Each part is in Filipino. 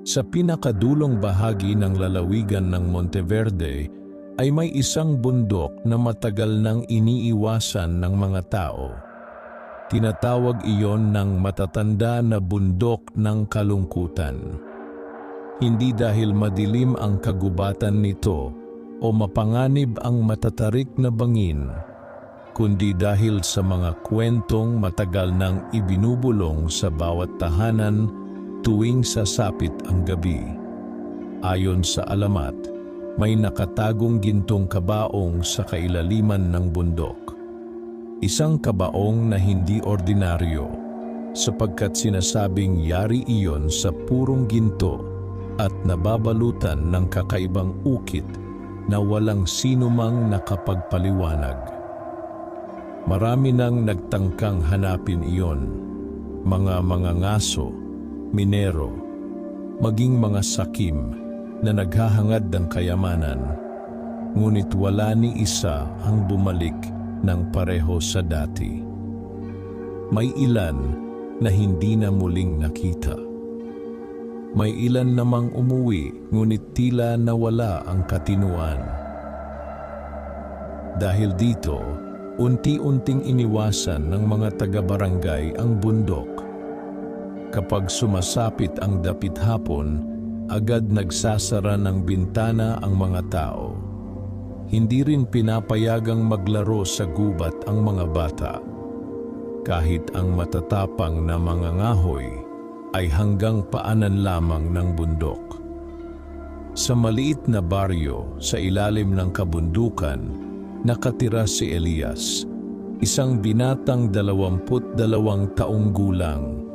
Sa pinakadulong bahagi ng lalawigan ng Monteverde ay may isang bundok na matagal nang iniiwasan ng mga tao. Tinatawag iyon ng matatanda na bundok ng kalungkutan. Hindi dahil madilim ang kagubatan nito o mapanganib ang matatarik na bangin, kundi dahil sa mga kwentong matagal nang ibinubulong sa bawat tahanan tuwing sasapit ang gabi. Ayon sa alamat, may nakatagong gintong kabaong sa kailaliman ng bundok. Isang kabaong na hindi ordinaryo, sapagkat sinasabing yari iyon sa purong ginto at nababalutan ng kakaibang ukit na walang sinumang nakapagpaliwanag. Marami nang nagtangkang hanapin iyon, mga mangangaso, minero, maging mga sakim na naghahangad ng kayamanan, ngunit wala ni isa ang bumalik ng pareho sa dati. May ilan na hindi na muling nakita. May ilan namang umuwi, ngunit tila nawala ang katinuan. Dahil dito, unti-unting iniwasan ng mga taga-barangay ang bundok. Kapag sumasapit ang dapit hapon, agad nagsasara ng bintana ang mga tao. Hindi rin pinapayagang maglaro sa gubat ang mga bata. Kahit ang matatapang na mga ngahoy ay hanggang paanan lamang ng bundok. Sa maliit na baryo sa ilalim ng kabundukan, nakatira si Elias, isang binatang 22 taong gulang.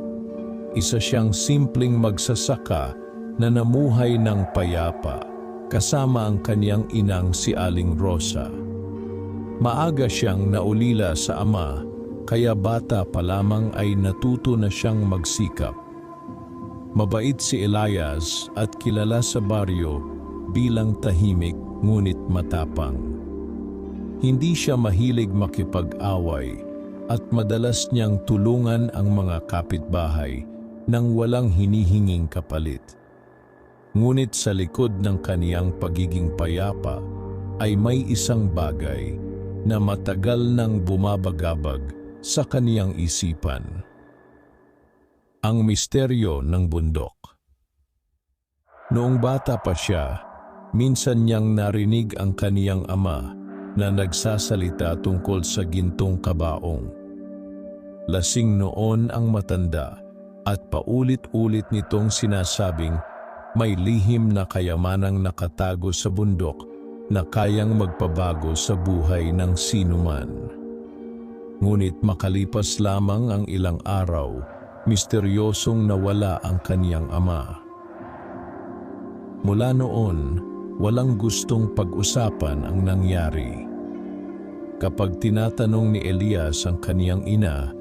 Isa siyang simpleng magsasaka na namuhay ng payapa kasama ang kanyang inang si Aling Rosa. Maaga siyang naulila sa ama, kaya bata pa lamang ay natuto na siyang magsikap. Mabait si Elias at kilala sa baryo bilang tahimik ngunit matapang. Hindi siya mahilig makipag-away at madalas niyang tulungan ang mga kapitbahay nang walang hinihinging kapalit. Ngunit sa likod ng kaniyang pagiging payapa ay may isang bagay na matagal nang bumabagabag sa kaniyang isipan. Ang misteryo ng bundok. Noong bata pa siya, minsan niyang narinig ang kaniyang ama na nagsasalita tungkol sa gintong kabaong. Lasing noon ang matanda at paulit-ulit nitong sinasabing may lihim na kayamanang nakatago sa bundok na kayang magpabago sa buhay ng sinuman. Ngunit makalipas lamang ang ilang araw, misteryosong nawala ang kaniyang ama. Mula noon, walang gustong pag-usapan ang nangyari. Kapag tinatanong ni Elias ang kaniyang ina,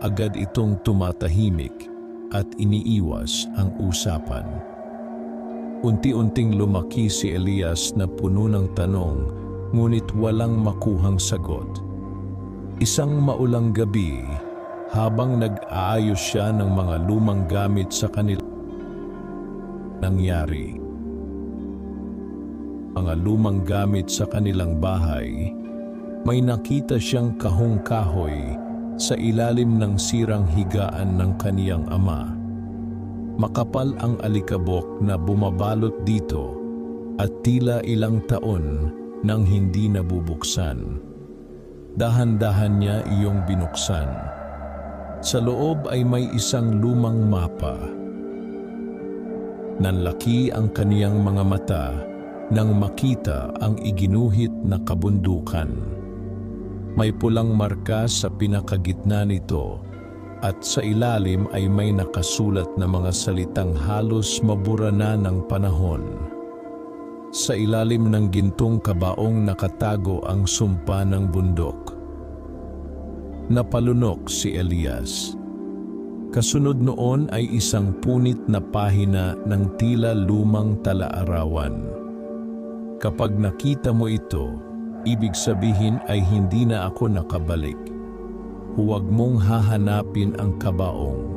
agad itong tumatahimik at iniiwas ang usapan. Unti-unting lumaki si Elias na puno ng tanong, ngunit walang makuhang sagot. Isang maulang gabi, habang nag-aayos siya ng mga lumang gamit sa kanilang nangyari. Mga lumang gamit sa kanilang bahay, may nakita siyang kahong kahoy sa ilalim ng sirang higaan ng kaniyang ama. Makapal ang alikabok na bumabalot dito at tila ilang taon nang hindi nabubuksan. Dahan-dahan niya iyong binuksan. Sa loob ay may isang lumang mapa. Nanlaki ang kaniyang mga mata nang makita ang iginuhit na kabundukan. May pulang marka sa pinakagitna nito at sa ilalim ay may nakasulat na mga salitang halos mabura na ng panahon. Sa ilalim ng gintong kabaong nakatago ang sumpa ng bundok. Napalunok si Elias. Kasunod noon ay isang punit na pahina ng tila lumang talaarawan. Kapag nakita mo ito, ibig sabihin ay hindi na ako nakabalik. Huwag mong hahanapin ang kabaong.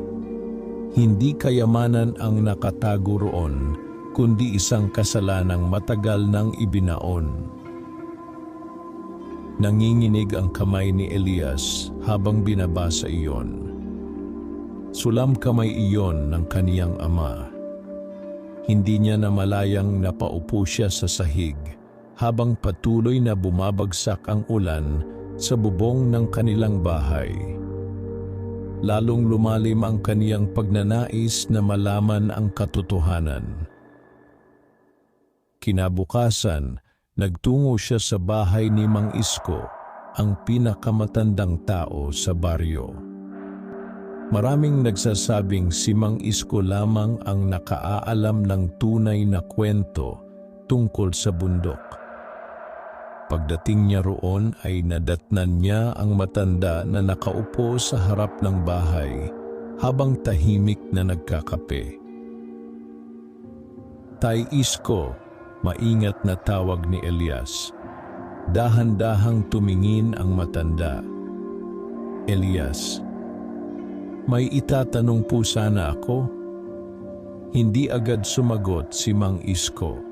Hindi kayamanan ang nakatago roon, kundi isang kasalanang matagal nang ibinaon. Nanginginig ang kamay ni Elias habang binabasa iyon. Sulam kamay iyon ng kaniyang ama. Hindi niya namalayang napaupo siya sa sahig habang patuloy na bumabagsak ang ulan sa bubong ng kanilang bahay. Lalong lumalim ang kaniyang pagnanais na malaman ang katotohanan. Kinabukasan, nagtungo siya sa bahay ni Mang Isko, ang pinakamatandang tao sa baryo. Maraming nagsasabing si Mang Isko lamang ang nakaalam ng tunay na kwento tungkol sa bundok. Pagdating niya roon ay nadatnan niya ang matanda na nakaupo sa harap ng bahay habang tahimik na nagkakape. "Tay Isko," maingat na tawag ni Elias. Dahan-dahang tumingin ang matanda. "Elias, may itatanong po sana ako." Hindi agad sumagot si Mang Isko.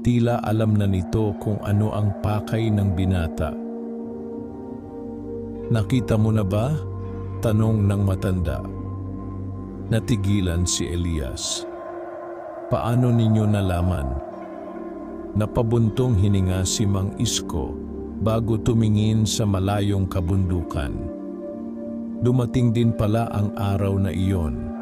Tila alam na nito kung ano ang pakay ng binata. "Nakita mo na ba?" tanong ng matanda. Natigilan si Elias. "Paano ninyo nalaman?" Napabuntong hininga si Mang Isko bago tumingin sa malayong kabundukan. Dumating din pala ang araw na iyon.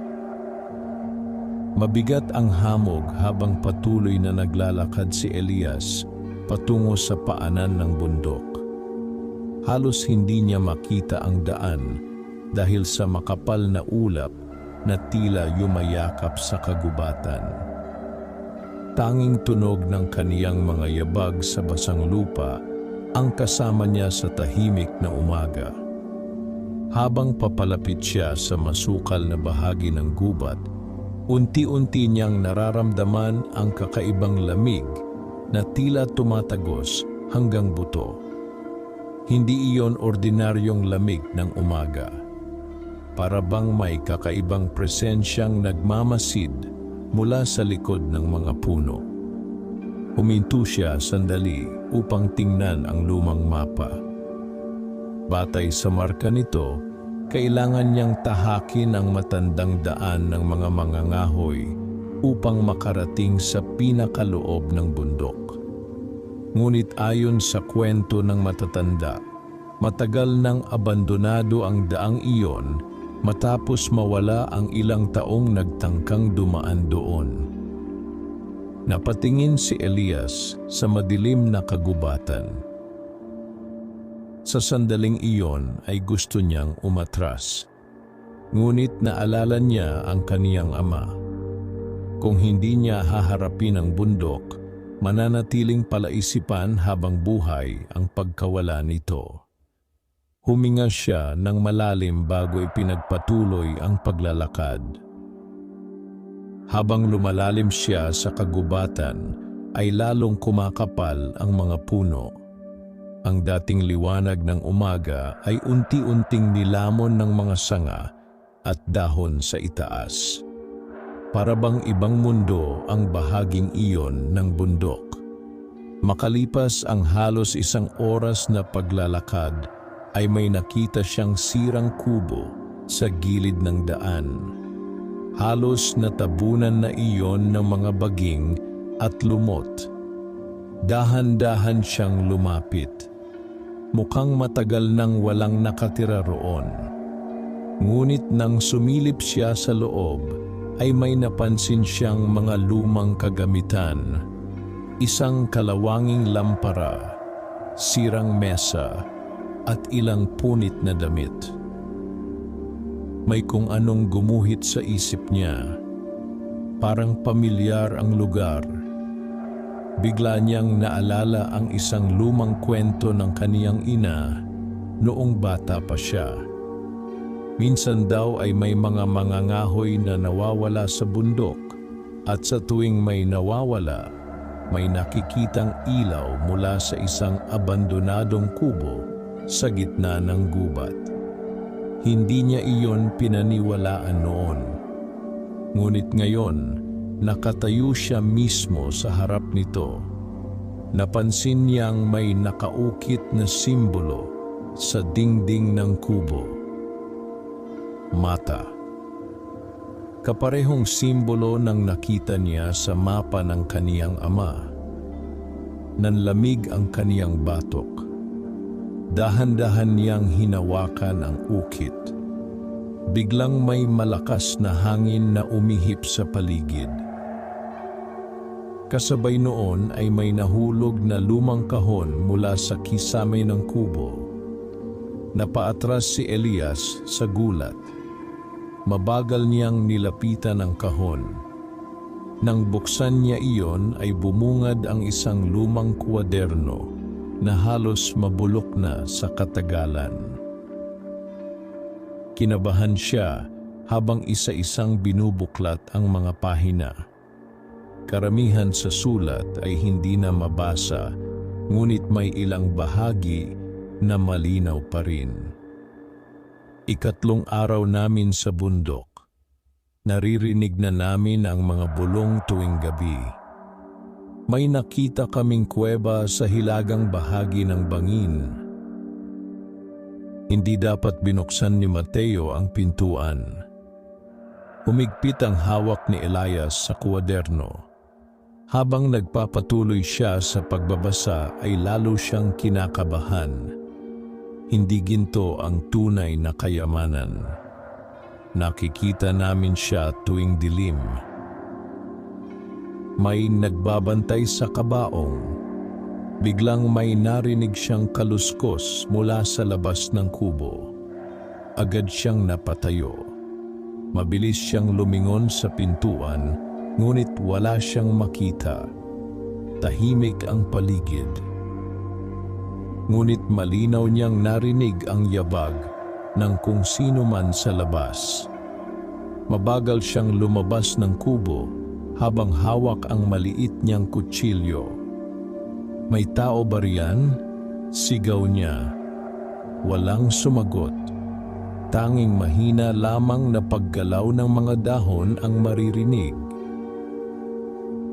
Mabigat ang hamog habang patuloy na naglalakad si Elias patungo sa paanan ng bundok. Halos hindi niya makita ang daan dahil sa makapal na ulap na tila yumayakap sa kagubatan. Tanging tunog ng kaniyang mga yabag sa basang lupa ang kasama niya sa tahimik na umaga. Habang papalapit siya sa masukal na bahagi ng gubat, unti-unti niyang nararamdaman ang kakaibang lamig na tila tumatagos hanggang buto. Hindi iyon ordinaryong lamig ng umaga. Para bang may kakaibang presensyang nagmamasid mula sa likod ng mga puno. Huminto siya sandali upang tingnan ang lumang mapa. Batay sa marka nito, kailangan niyang tahakin ang matandang daan ng mga mangangahoy upang makarating sa pinakaloob ng bundok. Ngunit ayon sa kwento ng matatanda, matagal nang abandonado ang daang iyon matapos mawala ang ilang taong nagtangkang dumaan doon. Napatingin si Elias sa madilim na kagubatan. Sa sandaling iyon ay gusto niyang umatras. Ngunit naalala niya ang kaniyang ama. Kung hindi niya haharapin ang bundok, mananatiling palaisipan habang buhay ang pagkawala nito. Huminga siya ng malalim bago ipinagpatuloy ang paglalakad. Habang lumalalim siya sa kagubatan, ay lalong kumakapal ang mga puno. Ang dating liwanag ng umaga ay unti-unting nilamon ng mga sanga at dahon sa itaas. Para bang ibang mundo ang bahaging iyon ng bundok. Makalipas ang halos isang oras na paglalakad, ay may nakita siyang sirang kubo sa gilid ng daan. Halos natabunan na iyon ng mga baging at lumot. Dahan-dahan siyang lumapit. Mukhang matagal nang walang nakatira roon. Ngunit nang sumilip siya sa loob, ay may napansin siyang mga lumang kagamitan. Isang kalawanging lampara, sirang mesa, at ilang punit na damit. May kung anong gumuhit sa isip niya. Parang pamilyar ang lugar. Bigla niyang naalala ang isang lumang kwento ng kaniyang ina noong bata pa siya. Minsan daw ay may mga mangangahoy na nawawala sa bundok at sa tuwing may nawawala, may nakikitang ilaw mula sa isang abandonadong kubo sa gitna ng gubat. Hindi niya iyon pinaniwalaan noon, Ngunit ngayon, nakatayo siya mismo sa harap nito. Napansin niyang may nakaukit na simbolo sa dingding ng kubo. Mata. Kaparehong simbolo ng nakita niya sa mapa ng kaniyang ama. Nanlamig ang kaniyang batok. Dahan-dahan niyang hinawakan ang ukit. Biglang may malakas na hangin na umihip sa paligid. Kasabay noon ay may nahulog na lumang kahon mula sa kisame ng kubo. Napaatras si Elias sa gulat. Mabagal niyang nilapitan ang kahon. Nang buksan niya iyon ay bumungad ang isang lumang kwaderno na halos mabulok na sa katagalan. Kinabahan siya habang isa-isang binubuklat ang mga pahina. Karamihan sa sulat ay hindi na mabasa, ngunit may ilang bahagi na malinaw pa rin. Ikatlong araw namin sa bundok. Naririnig na namin ang mga bulong tuwing gabi. May nakita kaming kuweba sa hilagang bahagi ng bangin. Hindi dapat binuksan ni Mateo ang pintuan. Humigpit ang hawak ni Elias sa kwaderno. Habang nagpapatuloy siya sa pagbabasa ay lalo siyang kinakabahan. Hindi ginto ang tunay na kayamanan. Nakikita namin siya tuwing dilim. May nagbabantay sa kabaong. Biglang may narinig siyang kaluskos mula sa labas ng kubo. Agad siyang napatayo. Mabilis siyang lumingon sa pintuan, ngunit wala siyang makita. Tahimik ang paligid. Ngunit malinaw niyang narinig ang yabag ng kung sino man sa labas. Mabagal siyang lumabas ng kubo habang hawak ang maliit niyang kutsilyo. "May tao ba riyan?" sigaw niya. Walang sumagot. Tanging mahina lamang na paggalaw ng mga dahon ang maririnig.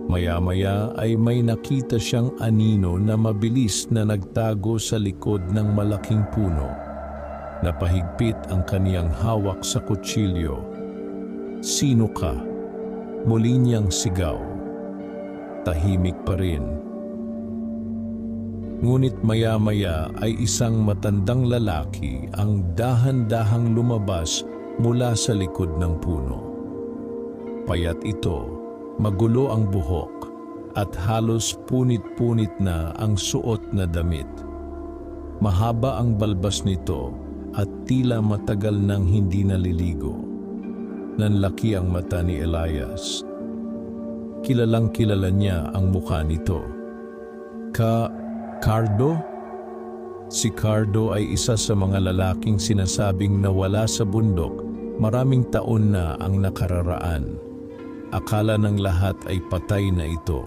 Maya-maya ay may nakita siyang anino na mabilis na nagtago sa likod ng malaking puno. Napahigpit ang kaniyang hawak sa kutsilyo. "Sino ka?" muli niyang sigaw. Tahimik pa rin. Ngunit maya-maya ay isang matandang lalaki ang dahan-dahang lumabas mula sa likod ng puno. Payat ito, magulo ang buhok, at halos punit-punit na ang suot na damit. Mahaba ang balbas nito at tila matagal nang hindi naliligo. Nanlaki ang mata ni Elias. Kilalang kilala niya ang mukha nito. Cardo? Si Cardo ay isa sa mga lalaking sinasabing nawala sa bundok maraming taon na ang nakararaan. Akala ng lahat ay patay na ito,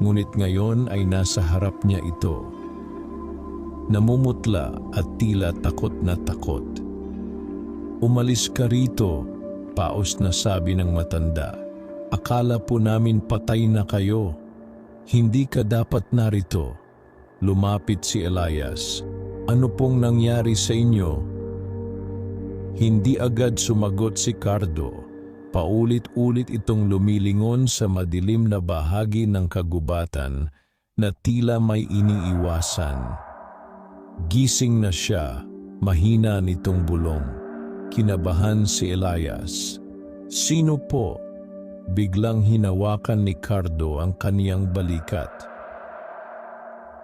ngunit ngayon ay nasa harap niya ito. Namumutla at tila takot na takot. "Umalis ka rito," paos na sabi ng matanda. "Akala po namin patay na kayo. Hindi ka dapat narito." Lumapit si Elias. "Ano pong nangyari sa inyo?" Hindi agad sumagot si Cardo. Paulit-ulit itong lumilingon sa madilim na bahagi ng kagubatan na tila may iniiwasan. Gising na siya, mahina nitong bulong. Kinabahan si Elias. "Sino po?" Biglang hinawakan ni Cardo ang kaniyang balikat.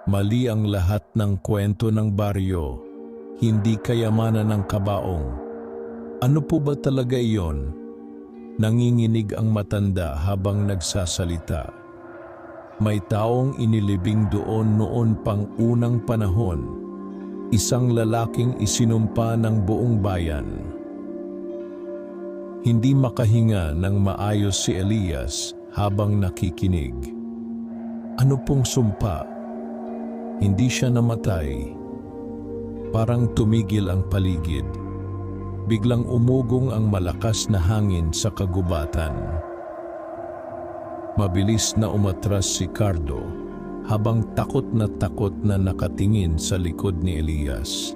Mali ang lahat ng kwento ng baryo, hindi kayamanan ng kabaong. "Ano po ba talaga iyon?" Nanginginig ang matanda habang nagsasalita. May taong inilibing doon noon pang unang panahon, isang lalaking isinumpa ng buong bayan. Hindi makahinga ng maayos si Elias habang nakikinig. "Ano pong sumpa?" Hindi siya namatay. Parang tumigil ang paligid. biglang umugong ang malakas na hangin sa kagubatan. Mabilis na umatras si Cardo habang takot na nakatingin sa likod ni Elias.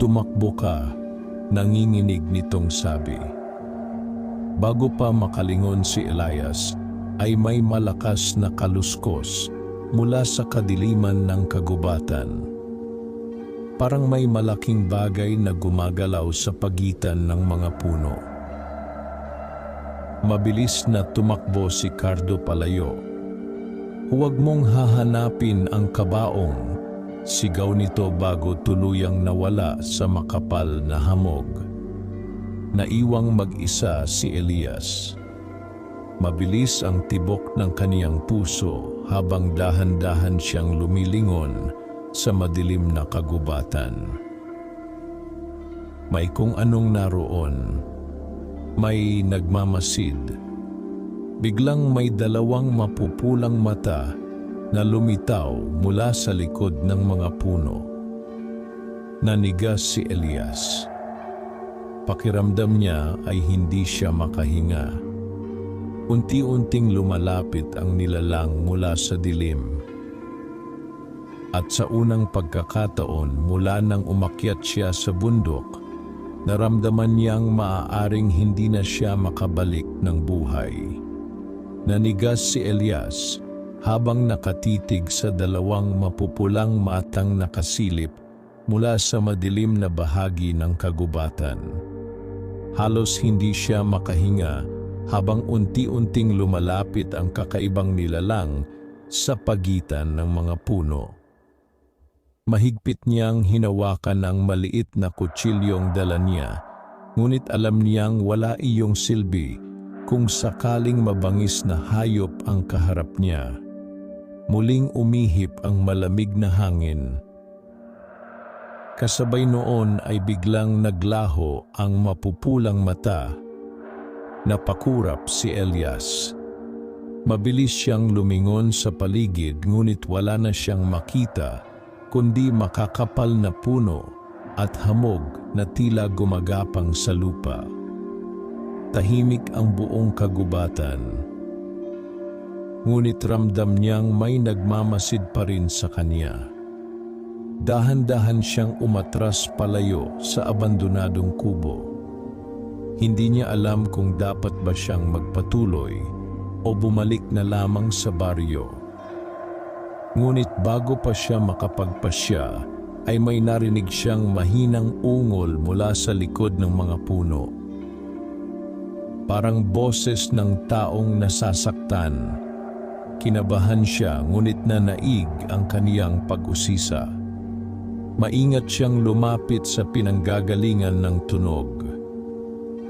"Tumakbo ka," nanginginig nitong sabi. Bago pa makalingon si Elias, ay may malakas na kaluskos mula sa kadiliman ng kagubatan. Parang may malaking bagay na gumagalaw sa pagitan ng mga puno. Mabilis na tumakbo si Cardo palayo. "Huwag mong hahanapin ang kabaong," sigaw nito bago tuluyang nawala sa makapal na hamog. Naiwang mag-isa si Elias. Mabilis ang tibok ng kaniyang puso habang dahan-dahan siyang lumilingon sa madilim na kagubatan. May kung anong naroon. May nagmamasid. Biglang may dalawang mapupulang mata na lumitaw mula sa likod ng mga puno. Nanigas si Elias. Pakiramdam niya ay hindi siya makahinga. Unti-unting lumalapit ang nilalang mula sa dilim. At sa unang pagkakataon mula nang umakyat siya sa bundok, naramdaman niyang maaaring hindi na siya makabalik ng buhay. Nanigas si Elias habang nakatitig sa dalawang mapupulang matang nakasilip mula sa madilim na bahagi ng kagubatan. Halos hindi siya makahinga habang unti-unting lumalapit ang kakaibang nilalang sa pagitan ng mga puno. Mahigpit niyang hinawakan ang maliit na kutsilyong dala niya, ngunit alam niyang wala iyong silbi kung sakaling mabangis na hayop ang kaharap niya. Muling umihip ang malamig na hangin. Kasabay noon ay biglang naglaho ang mapupulang mata. Napakurap si Elias. Mabilis siyang lumingon sa paligid ngunit wala na siyang makita kundi makakapal na puno at hamog na tila gumagapang sa lupa. Tahimik ang buong kagubatan. Ngunit ramdam niyang may nagmamasid pa rin sa kanya. Dahan-dahan siyang umatras palayo sa abandonadong kubo. Hindi niya alam kung dapat ba siyang magpatuloy o bumalik na lamang sa baryo. Ngunit bago pa siya makapagpasya, ay may narinig siyang mahinang ungol mula sa likod ng mga puno. Parang boses ng taong nasasaktan. Kinabahan siya ngunit nanaig ang kaniyang pag-usisa. Maingat siyang lumapit sa pinanggagalingan ng tunog.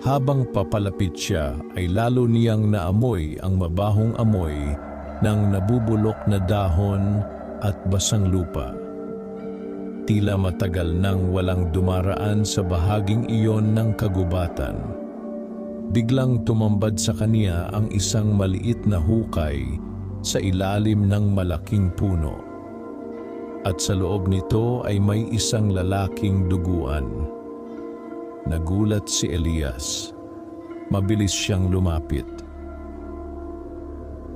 Habang papalapit siya ay lalo niyang naamoy ang mabahong amoy ng nabubulok na dahon at basang lupa. Tila matagal nang walang dumaraan sa bahaging iyon ng kagubatan. Biglang tumambad sa kaniya ang isang maliit na hukay sa ilalim ng malaking puno. At sa loob nito ay may isang lalaking duguan. Nagulat si Elias. Mabilis siyang lumapit.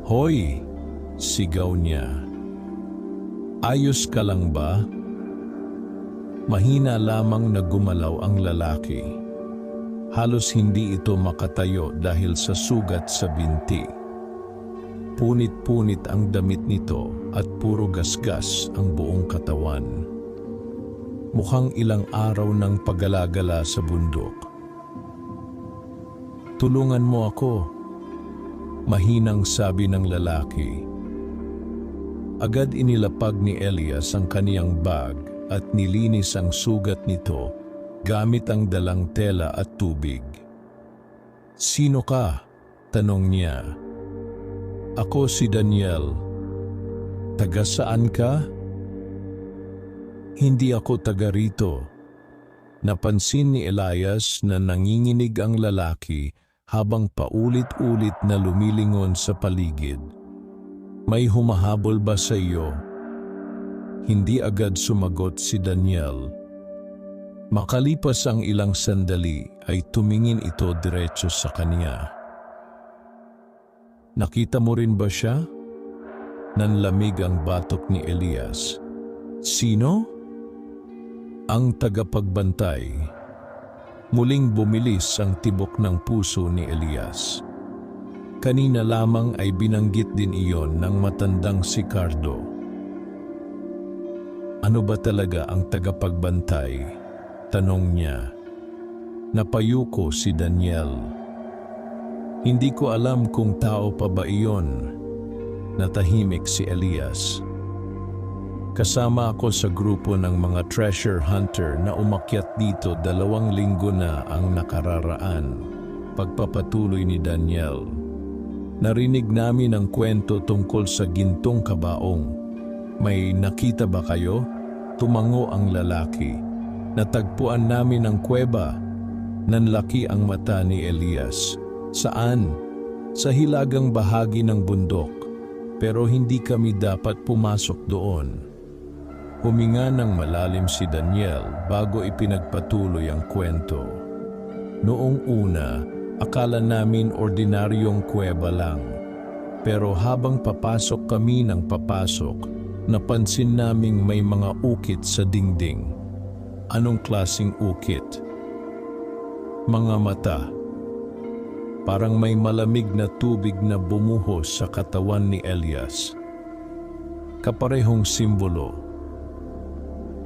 "Hoy!" sigaw niya. "Ayos ka lang ba?" Mahina lamang na gumalaw ang lalaki. Halos hindi ito makatayo dahil sa sugat sa binti. Punit-punit ang damit nito at puro gasgas ang buong katawan. Mukhang ilang araw ng paggalagala sa bundok. "Tulungan mo ako," mahinang sabi ng lalaki. Agad inilapag ni Elias ang kaniyang bag at nilinis ang sugat nito gamit ang dalang tela at tubig. "Sino ka?" tanong niya. "Ako si Daniel." "Taga saan ka?" "Hindi ako taga rito." Napansin ni Elias na nanginginig ang lalaki habang paulit-ulit na lumilingon sa paligid. "May humahabol ba sa iyo?" Hindi agad sumagot si Daniel. Makalipas ang ilang sandali ay tumingin ito diretso sa kanya. Nakita mo rin ba siya? Nanlamig ang batok ni Elias. Sino? Ang tagapagbantay. Muling bumilis ang tibok ng puso ni Elias. Kanina lamang ay binanggit din iyon ng matandang si Cardo. Ano ba talaga ang tagapagbantay? Tanong niya. Napayuko si Daniel. Hindi ko alam kung tao pa ba iyon. Natahimik si Elias. Kasama ako sa grupo ng mga treasure hunter na umakyat dito 2 linggo na ang nakararaan. Pagpapatuloy ni Daniel. Narinig namin ang kwento tungkol sa gintong kabaong. May nakita ba kayo? Tumango ang lalaki. Natagpuan namin ang kuweba. Nanlaki ang mata ni Elias. Saan? Sa hilagang bahagi ng bundok. Pero hindi kami dapat pumasok doon. Huminga ng malalim si Daniel bago ipinagpatuloy ang kwento. Noong una, akala namin ordinaryong kuweba lang. Pero habang papasok kami ng papasok, napansin naming may mga ukit sa dingding. Anong klaseng ukit? Mga mata. Parang may malamig na tubig na bumuhos sa katawan ni Elias. Kaparehong simbolo.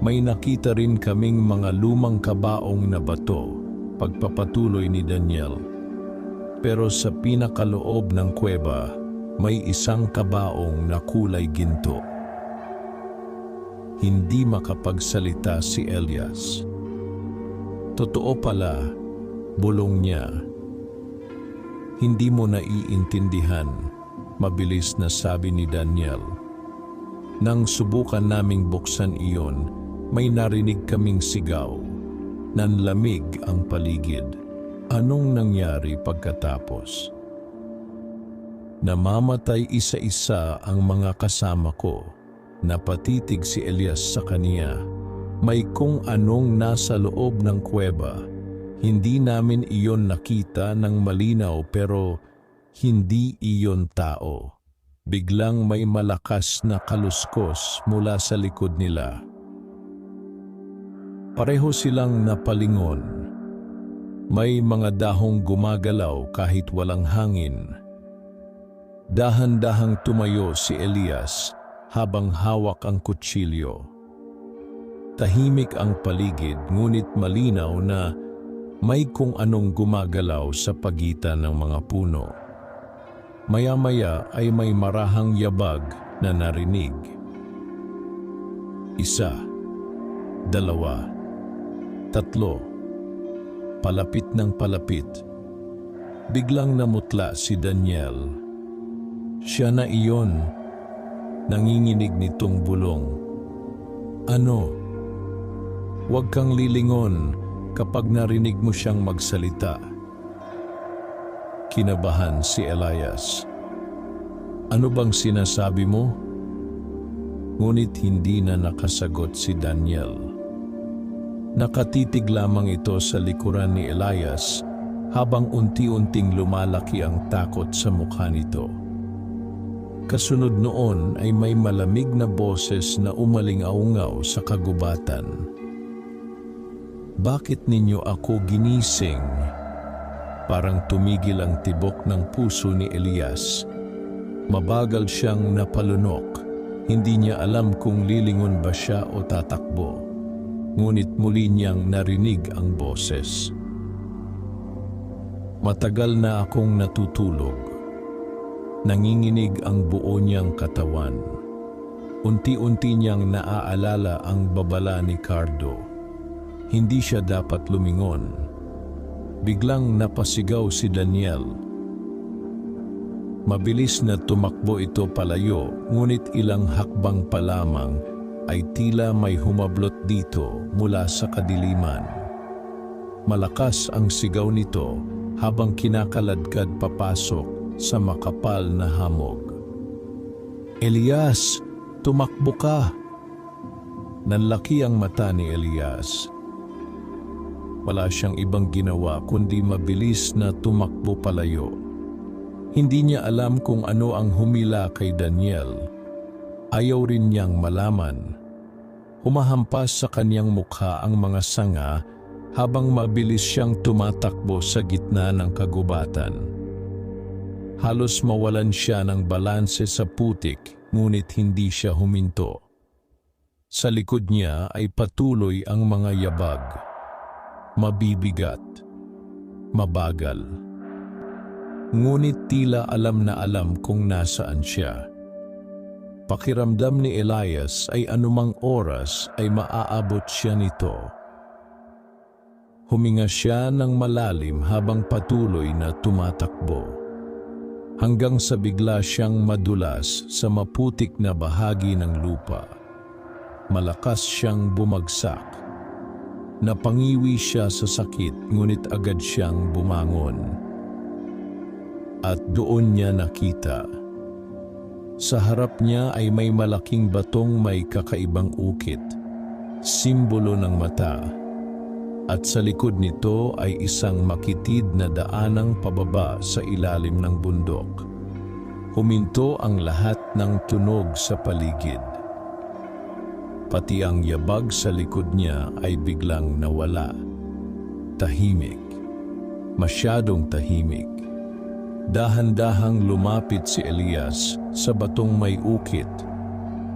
May nakita rin kaming mga lumang kabaong na bato, pagpapatuloy ni Daniel. Pero sa pinakaloob ng kuweba, may isang kabaong na kulay ginto. Hindi makapagsalita si Elias. Totoo pala, bulong niya. Hindi mo naiintindihan, mabilis na sabi ni Daniel. Nang subukan naming buksan iyon, may narinig kaming sigaw. Nanlamig ang paligid. Anong nangyari pagkatapos? Namamatay isa-isa ang mga kasama ko. Napatitig si Elias sa kaniya. May kung anong nasa loob ng kuweba. Hindi namin iyon nakita ng malinaw pero hindi iyon tao. Biglang may malakas na kaluskos mula sa likod nila. Pareho silang napalingon. May mga dahong gumagalaw kahit walang hangin. Dahan-dahang tumayo si Elias habang hawak ang kutsilyo. Tahimik ang paligid ngunit malinaw na may kung anong gumagalaw sa pagitan ng mga puno. Maya-maya ay may marahang yabag na narinig. 1, 2, 3. Palapit ng palapit. Biglang namutla si Daniel. Siya na iyon. Nanginginig nitong bulong. Ano? Huwag kang lilingon kapag narinig mo siyang magsalita. Kinabahan si Elias. Ano bang sinasabi mo? Ngunit hindi na nakasagot si Daniel. Nakatitig lamang ito sa likuran ni Elias habang unti-unting lumalaki ang takot sa mukha nito. Kasunod noon ay may malamig na boses na umaling-aungaw sa kagubatan. Bakit ninyo ako ginising? Parang tumigil ang tibok ng puso ni Elias. Mabagal siyang napalunok. Hindi niya alam kung lilingon ba siya o tatakbo. Ngunit muli niyang narinig ang boses. Matagal na akong natutulog. Nanginginig ang buo niyang katawan. Unti-unti niyang naaalala ang babala ni Cardo. Hindi siya dapat lumingon. Biglang napasigaw si Daniel. Mabilis na tumakbo ito palayo, ngunit ilang hakbang pa lamang ay tila may humablot dito mula sa kadiliman. Malakas ang sigaw nito habang kinakaladkad papasok sa makapal na hamog. Elias, tumakbo ka! Nanlaki ang mata ni Elias. Wala siyang ibang ginawa kundi mabilis na tumakbo palayo. Hindi niya alam kung ano ang humila kay Daniel. Ayaw rin niyang malaman. Humahampas sa kanyang mukha ang mga sanga habang mabilis siyang tumatakbo sa gitna ng kagubatan. Halos mawalan siya ng balanse sa putik, ngunit hindi siya huminto. Sa likod niya ay patuloy ang mga yabag. Mabibigat. Mabagal. Ngunit tila alam na alam kung nasaan siya. Pakiramdam ni Elias ay anumang oras ay maaabot siya nito. Huminga siya ng malalim habang patuloy na tumatakbo. Hanggang sa bigla siyang madulas sa maputik na bahagi ng lupa. Malakas siyang bumagsak. Napangiwi siya sa sakit ngunit agad siyang bumangon. At doon niya nakita. Sa harap niya ay may malaking batong may kakaibang ukit, simbolo ng mata. At sa likod nito ay isang makitid na daanang pababa sa ilalim ng bundok. Huminto ang lahat ng tunog sa paligid. Pati ang yabag sa likod niya ay biglang nawala. Tahimik. Masyadong tahimik. Dahan-dahang lumapit si Elias sa batong may ukit.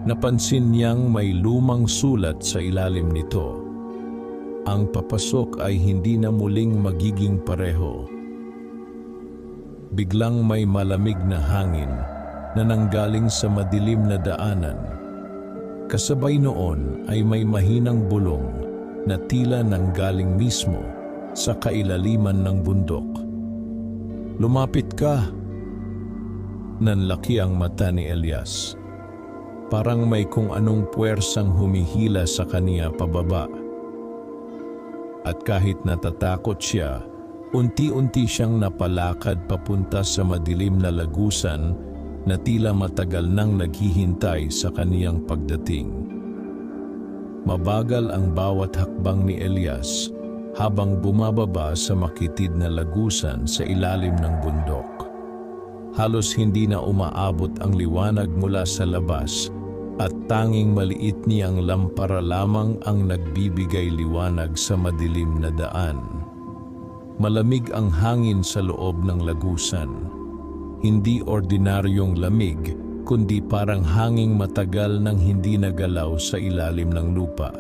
Napansin niyang may lumang sulat sa ilalim nito. Ang papasok ay hindi na muling magiging pareho. Biglang may malamig na hangin na nanggaling sa madilim na daanan. Kasabay noon ay may mahinang bulong na tila nanggaling mismo sa kailaliman ng bundok. "Lumapit ka!" Nanlaki ang mata ni Elias. Parang may kung anong puwersang humihila sa kaniya pababa. At kahit natatakot siya, unti-unti siyang napalakad papunta sa madilim na lagusan na tila matagal nang naghihintay sa kaniyang pagdating. Mabagal ang bawat hakbang ni Elias habang bumababa sa makitid na lagusan sa ilalim ng bundok. Halos hindi na umaabot ang liwanag mula sa labas at tanging maliit niyang lampara lamang ang nagbibigay liwanag sa madilim na daan. Malamig ang hangin sa loob ng lagusan. Hindi ordinaryong lamig, kundi parang hanging matagal nang hindi nagalaw sa ilalim ng lupa.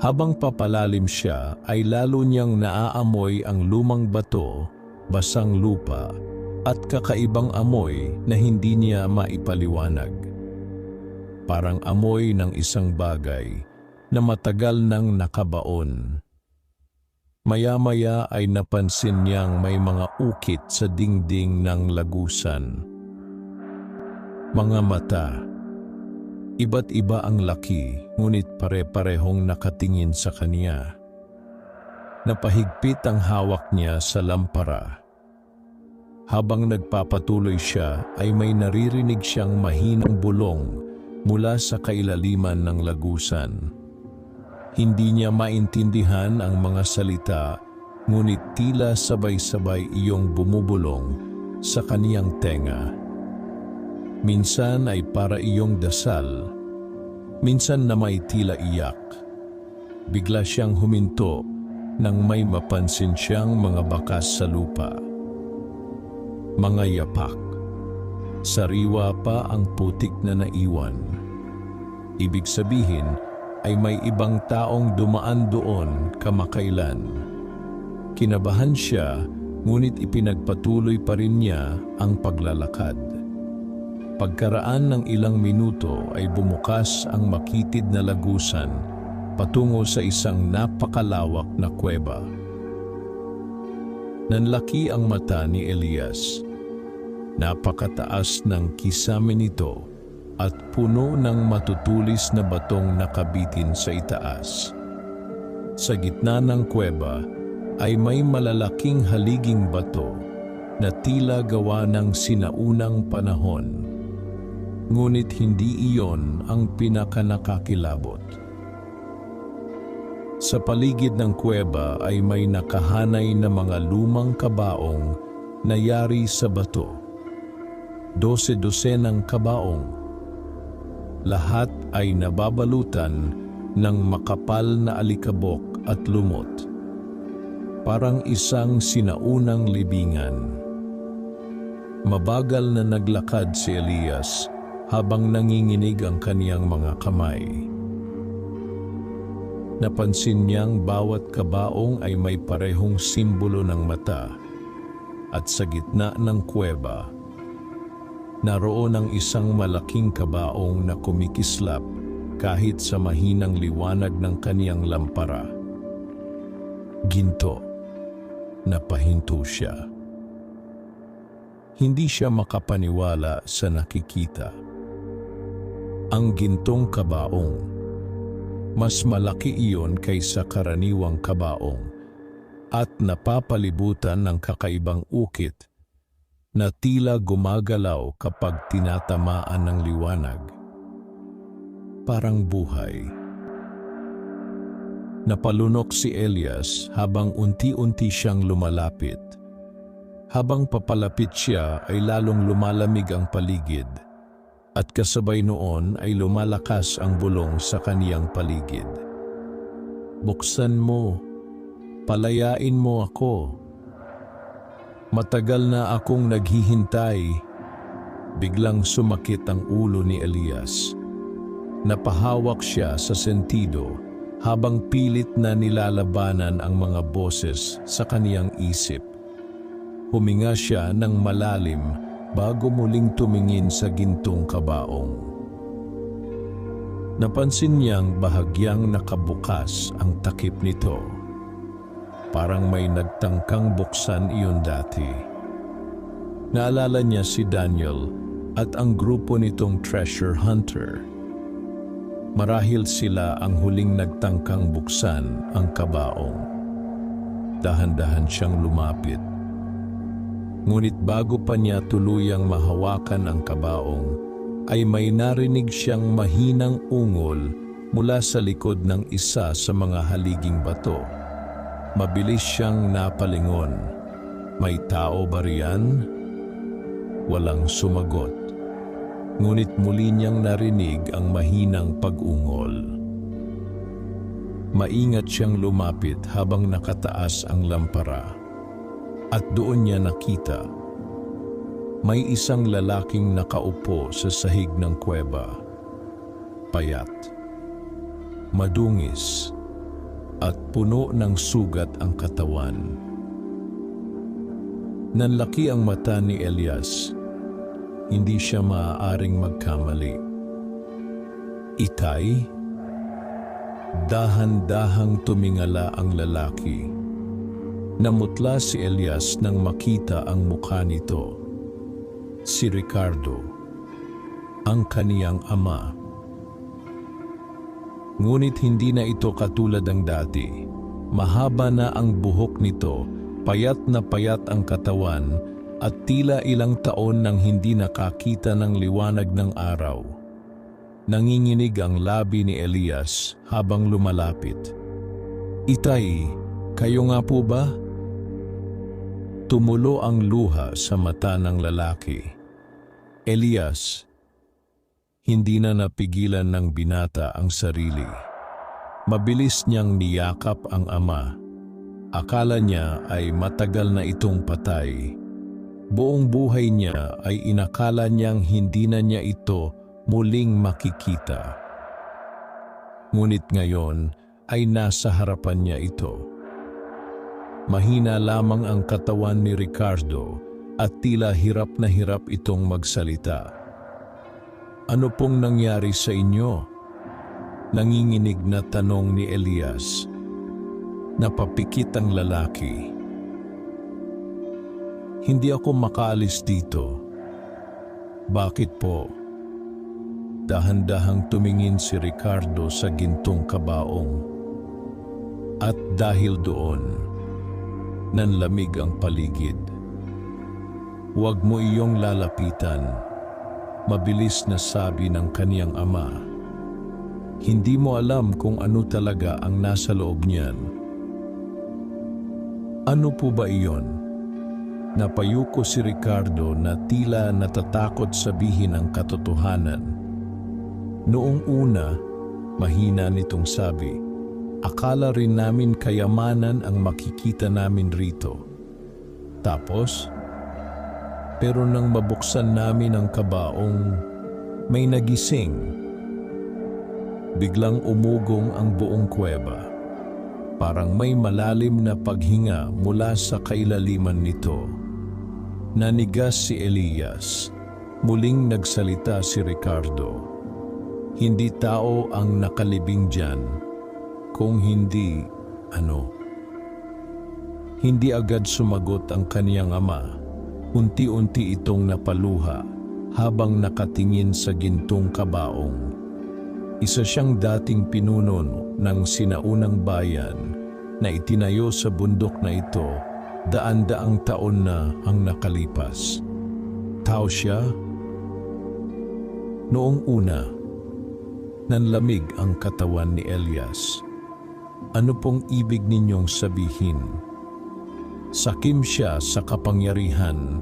Habang papalalim siya, ay lalo niyang naaamoy ang lumang bato, basang lupa, at kakaibang amoy na hindi niya maipaliwanag. Parang amoy ng isang bagay na matagal nang nakabaon. Maya-maya ay napansin niyang may mga ukit sa dingding ng lagusan. Mga mata. Iba't iba ang laki, ngunit pare-parehong nakatingin sa kaniya. Napahigpit ang hawak niya sa lampara. Habang nagpapatuloy siya ay may naririnig siyang mahinang bulong mula sa kailaliman ng lagusan. Hindi niya maintindihan ang mga salita, ngunit tila sabay-sabay iyong bumubulong sa kaniyang tenga. Minsan ay para iyong dasal, minsan na may tila iyak. Bigla siyang huminto nang may mapansin siyang mga bakas sa lupa. Mga yapak. Sariwa pa ang putik na naiwan. Ibig sabihin ay may ibang taong dumaan doon kamakailan. Kinabahan siya, ngunit ipinagpatuloy pa rin niya ang paglalakad. Pagkaraan ng ilang minuto ay bumukas ang makitid na lagusan patungo sa isang napakalawak na kuweba. Nanlaki ang mata ni Elias. Napakataas ng kisame nito at puno ng matutulis na batong nakabitin sa itaas. Sa gitna ng kuweba ay may malalaking haliging bato na tila gawa ng sinaunang panahon. Ngunit hindi iyon ang pinakanakakilabot. Sa paligid ng kuweba ay may nakahanay na mga lumang kabaong na yari sa bato. 12 kabaong. Lahat ay nababalutan ng makapal na alikabok at lumot. Parang isang sinaunang libingan. Mabagal na naglakad si Elias habang nanginginig ang kaniyang mga kamay. Napansin niyang bawat kabaong ay may parehong simbolo ng mata at sa gitna ng kuweba, naroon ang isang malaking kabaong na kumikislap kahit sa mahinang liwanag ng kaniyang lampara. Ginto. Napahinto siya. Hindi siya makapaniwala sa nakikita. Ang gintong kabaong. Mas malaki iyon kaysa karaniwang kabaong at napapalibutan ng kakaibang ukit na tila gumagalaw kapag tinatamaan ng liwanag. Parang buhay. Napalunok si Elias habang unti-unti siyang lumalapit. Habang papalapit siya ay lalong lumalamig ang paligid. At kasabay noon ay lumalakas ang bulong sa kaniyang paligid. Buksan mo, palayain mo ako. Matagal na akong naghihintay. Biglang sumakit ang ulo ni Elias. Napahawak siya sa sentido habang pilit na nilalabanan ang mga boses sa kaniyang isip. Huminga siya ng malalim bago muling tumingin sa gintong kabaong. Napansin niyang bahagyang nakabukas ang takip nito. Parang may nagtangkang buksan iyon dati. Naalala niya si Daniel at ang grupo nitong treasure hunter. Marahil sila ang huling nagtangkang buksan ang kabaong. Dahan-dahan siyang lumapit. Ngunit bago pa niya tuluyang mahawakan ang kabaong, ay may narinig siyang mahinang ungol mula sa likod ng isa sa mga haliging bato. Mabilis siyang napalingon. May tao ba riyan? Walang sumagot. Ngunit muli niyang narinig ang mahinang pag-ungol. Maingat siyang lumapit habang nakataas ang lampara. At doon niya nakita, may isang lalaking nakaupo sa sahig ng kuweba. Payat, madungis, at puno ng sugat ang katawan. Nanlaki ang mata ni Elias. Hindi siya maaaring magkamali. Itay? Dahan-dahang tumingala ang lalaki. Namutla si Elias nang makita ang mukha nito. Si Ricardo, ang kaniyang ama. Ngunit hindi na ito katulad ng dati. Mahaba na ang buhok nito, payat ang katawan, at tila ilang taon nang hindi nakakita ng liwanag ng araw. Nanginginig ang labi ni Elias habang lumalapit. Itay, kayo nga po ba? Tumulo ang luha sa mata ng lalaki. Elias, hindi na napigilan ng binata ang sarili. Mabilis niyang niyakap ang ama. Akala niya ay matagal na itong patay. Buong buhay niya ay inakala niyang hindi na niya ito muling makikita. Ngunit ngayon ay nasa harapan niya ito. Mahina lamang ang katawan ni Ricardo at tila hirap na hirap itong magsalita. Ano pong nangyari sa inyo? Nanginginig na tanong ni Elias. Napapikit ang lalaki. Hindi ako makaalis dito. Bakit po? Dahan-dahang tumingin si Ricardo sa gintong kabaong. At dahil doon, nanlamig ang paligid. Huwag mo iyong lalapitan, mabilis na sabi ng kaniyang ama. Hindi mo alam kung ano talaga ang nasa loob niyan. Ano po ba iyon? Napayuko si Ricardo na tila natatakot sabihin ang katotohanan. Noong una, mahina nitong sabi, akala rin namin kayamanan ang makikita namin rito. Tapos, pero nang mabuksan namin ang kabaong, may nagising. Biglang umugong ang buong kuweba. Parang may malalim na paghinga mula sa kailaliman nito. Nanigas si Elias. Muling nagsalita si Ricardo. Hindi tao ang nakalibing diyan, kung hindi, Hindi agad sumagot ang kaniyang ama. Unti-unti itong napaluha habang nakatingin sa gintong kabaong. Isa siyang dating pinuno ng sinaunang bayan na itinayo sa bundok na ito daan-daang taon na ang nakalipas. Tao siya? Noong una, nanlamig ang katawan ni Elias. Ano pong ibig ninyong sabihin? Sakim siya sa kapangyarihan,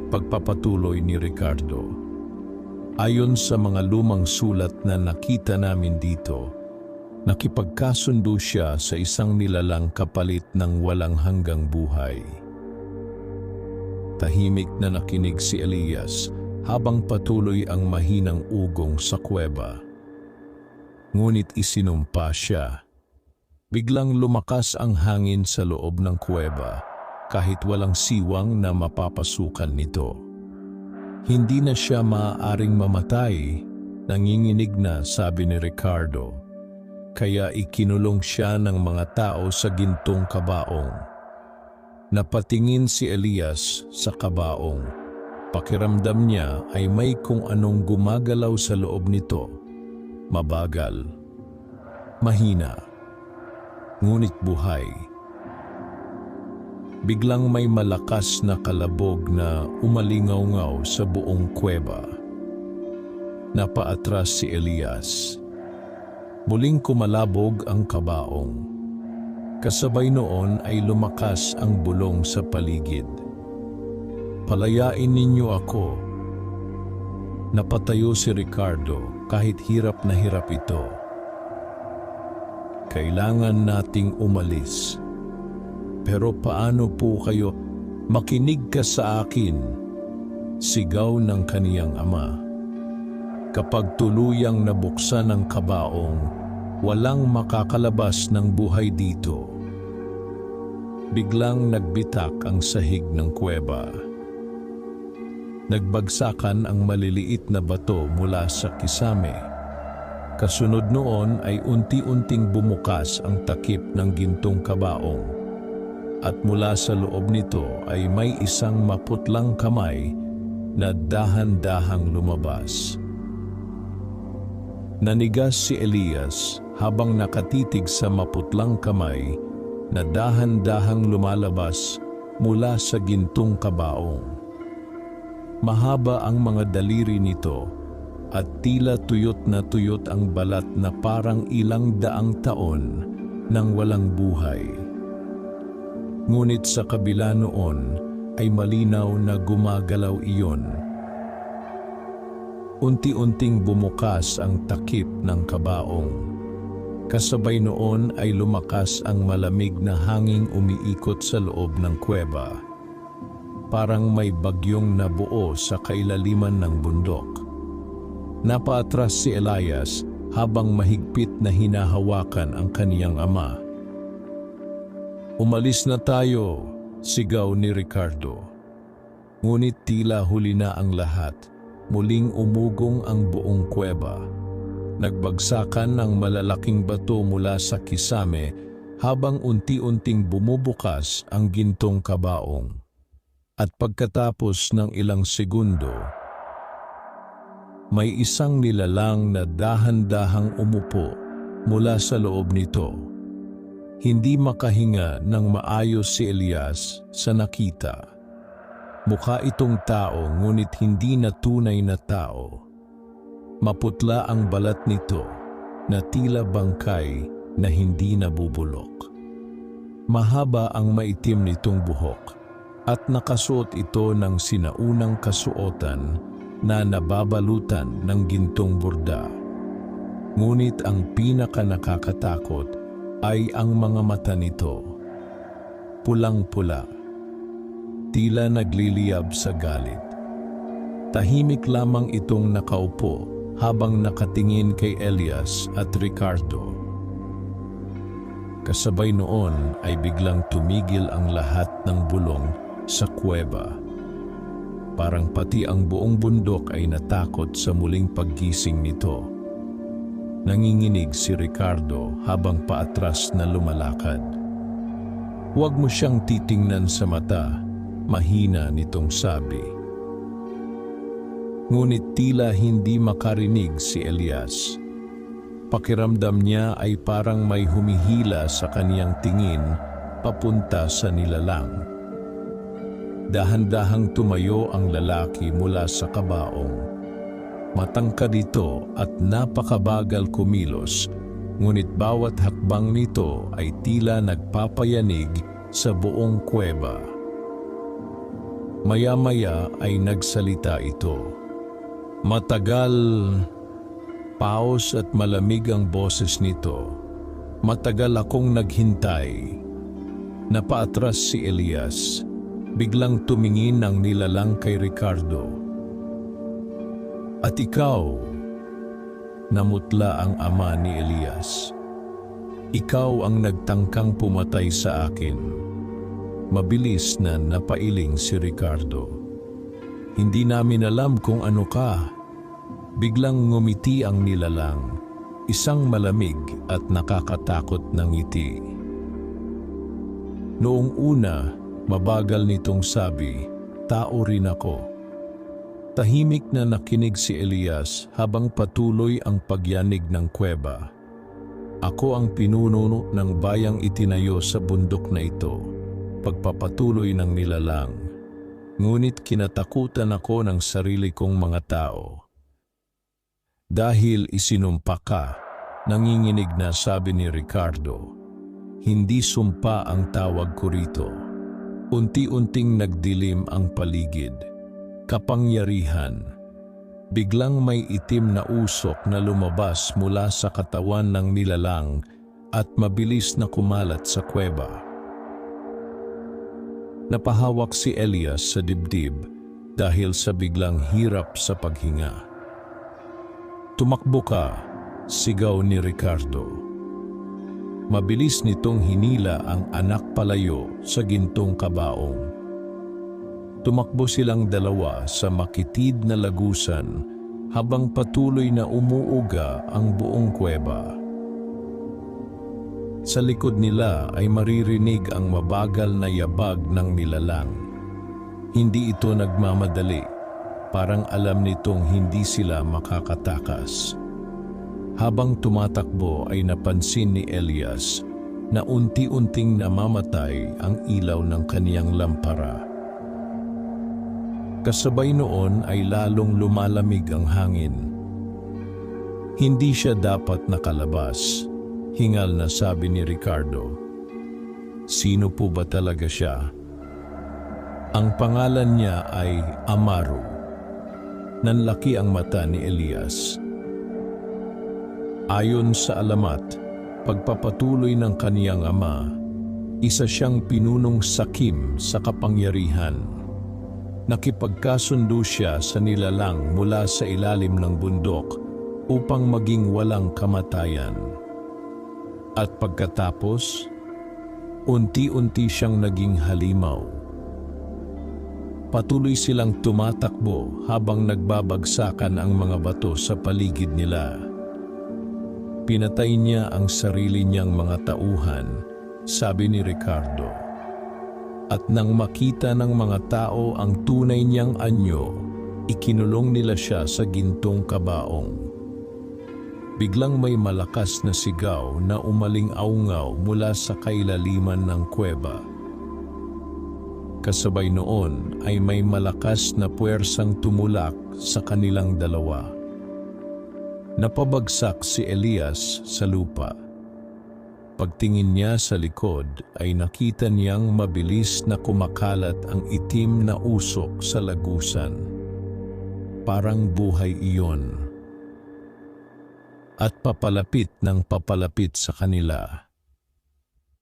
pagpapatuloy ni Ricardo. Ayon sa mga lumang sulat na nakita namin dito, nakipagkasundo siya sa isang nilalang kapalit ng walang hanggang buhay. Tahimik na nakinig si Elias habang patuloy ang mahinang ugong sa kuweba. Ngunit isinumpa siya. Biglang lumakas ang hangin sa loob ng kuweba kahit walang siwang na mapapasukan nito. Hindi na siya maaaring mamatay, nanginginig na sabi ni Ricardo. Kaya ikinulong siya ng mga tao sa gintong kabaong. Napatingin si Elias sa kabaong. Pakiramdam niya ay may kung anong gumagalaw sa loob nito. Mabagal, mahina, ngunit buhay. Biglang may malakas na kalabog na umalingaw-ngaw sa buong kuweba. Napaatras si Elias. Muling kumalabog ang kabaong. Kasabay noon ay lumakas ang bulong sa paligid. Palayain ninyo ako. Napatayo si Ricardo kahit hirap na hirap ito. Kailangan nating umalis. Pero paano po kayo? Makinig ka sa akin. Sigaw ng kaniyang ama. Kapag tuluyang nabuksan ang kabaong, walang makakalabas ng buhay dito. Biglang nagbitak ang sahig ng kuweba. Nagbagsakan ang maliliit na bato mula sa kisame. Kasunod noon ay unti-unting bumukas ang takip ng gintong kabaong. At mula sa loob nito ay may isang maputlang kamay na dahan-dahang lumabas. Nanigas si Elias habang nakatitig sa maputlang kamay na dahan-dahang lumalabas mula sa gintong kabaong. Mahaba ang mga daliri nito at tila tuyot na tuyot ang balat na parang ilang daang taon nang walang buhay. Ngunit sa kabila noon ay malinaw na gumagalaw iyon. Unti-unting bumukas ang takip ng kabaong. Kasabay noon ay lumakas ang malamig na hanging umiikot sa loob ng kuweba. Parang may bagyong nabuo sa kailaliman ng bundok. Napaatras si Elias habang mahigpit na hinahawakan ang kaniyang ama. Umalis na tayo, sigaw ni Ricardo. Ngunit tila huli na ang lahat. Muling umugong ang buong kuweba. Nagbagsakan ng malalaking bato mula sa kisame habang unti-unting bumubukas ang gintong kabaong. At pagkatapos ng ilang segundo, may isang nilalang na dahan-dahang umupo mula sa loob nito. Hindi makahinga ng maayos si Elias sa nakita. Mukha itong tao ngunit hindi na tunay na tao. Maputla ang balat nito, na tila bangkay na hindi nabubulok. Mahaba ang maitim nitong buhok at nakasuot ito ng sinaunang kasuotan na nababalutan ng gintong burda. Ngunit ang pinakanakakatakot ay ang mga mata nito. Pulang-pula, tila nagliliyab sa galit. Tahimik lamang itong nakaupo habang nakatingin kay Elias at Ricardo. Kasabay noon ay biglang tumigil ang lahat ng bulong sa kuweba. Parang pati ang buong bundok ay natakot sa muling paggising nito. Nanginginig si Ricardo habang paatras na lumalakad. "Huwag mo siyang titingnan sa mata," mahina nitong sabi. Ngunit tila hindi makarinig si Elias. Pakiramdam niya ay parang may humihila sa kaniyang tingin papunta sa nilalang. Dahan-dahang tumayo ang lalaki mula sa kabaong. Matangkad ito at napakabagal kumilos, ngunit bawat hakbang nito ay tila nagpapayanig sa buong kuweba. Maya-maya ay nagsalita ito. Matagal, paos at malamig ang boses nito. Matagal akong naghintay. Napaatras si Elias. Biglang tumingin ang nilalang kay Ricardo. "At ikaw," namutla ang ama ni Elias. "Ikaw ang nagtangkang pumatay sa akin." Mabilis na napailing si Ricardo. "Hindi namin alam kung ano ka." Biglang ngumiti ang nilalang, isang malamig at nakakatakot na ngiti. Noong una, mabagal nitong sabi, "Tao rin ako." Tahimik na nakinig si Elias habang patuloy ang pagyanig ng kuweba. "Ako ang pinuno ng bayang itinayo sa bundok na ito," pagpapatuloy ng nilalang. "Ngunit kinatakutan ako ng sarili kong mga tao." "Dahil isinumpa ka," nanginginig na sabi ni Ricardo. "Hindi sumpa ang tawag ko rito." Unti-unting nagdilim ang paligid. Kapangyarihan. Biglang may itim na usok na lumabas mula sa katawan ng nilalang at mabilis na kumalat sa kuweba. Napahawak si Elias sa dibdib dahil sa biglang hirap sa paghinga. "Tumakbo ka," sigaw ni Ricardo. Mabilis nitong hinila ang anak palayo sa gintong kabaong. Tumakbo silang dalawa sa makitid na lagusan habang patuloy na umuuga ang buong kuweba. Sa likod nila ay maririnig ang mabagal na yabag ng nilalang. Hindi ito nagmamadali, parang alam nitong hindi sila makakatakas. Habang tumatakbo ay napansin ni Elias na unti-unting namamatay ang ilaw ng kaniyang lampara. Kasabay noon ay lalong lumalamig ang hangin. "Hindi siya dapat nakalabas," hingal na sabi ni Ricardo. "Sino po ba talaga siya?" "Ang pangalan niya ay Amaru." Nanlaki ang mata ni Elias. Ayon sa alamat, pagpapatuloy ng kaniyang ama, isa siyang pinunong sakim sa kapangyarihan. Nakipagkasundo siya sa nilalang mula sa ilalim ng bundok upang maging walang kamatayan. At pagkatapos, unti-unti siyang naging halimaw. Patuloy silang tumatakbo habang nagbabagsakan ang mga bato sa paligid nila. Pinatay niya ang sarili niyang mga tauhan, sabi ni Ricardo. At nang makita ng mga tao ang tunay niyang anyo, ikinulong nila siya sa gintong kabaong. Biglang may malakas na sigaw na umaling-aungaw mula sa kailaliman ng kuweba. Kasabay noon ay may malakas na puwersang tumulak sa kanilang dalawa. Napabagsak si Elias sa lupa. Pagtingin niya sa likod ay nakita niyang mabilis na kumakalat ang itim na usok sa lagusan. Parang buhay iyon. At papalapit ng papalapit sa kanila.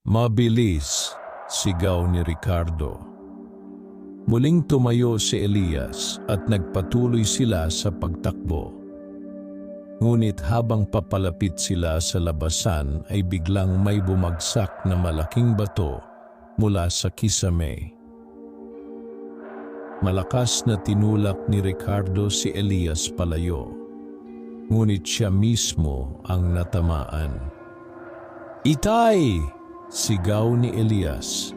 Mabilis, sigaw ni Ricardo. Muling tumayo si Elias at nagpatuloy sila sa pagtakbo. Ngunit habang papalapit sila sa labasan ay biglang may bumagsak na malaking bato mula sa kisame. Malakas na tinulak ni Ricardo si Elias palayo, ngunit siya mismo ang natamaan. "Itay!" sigaw ni Elias.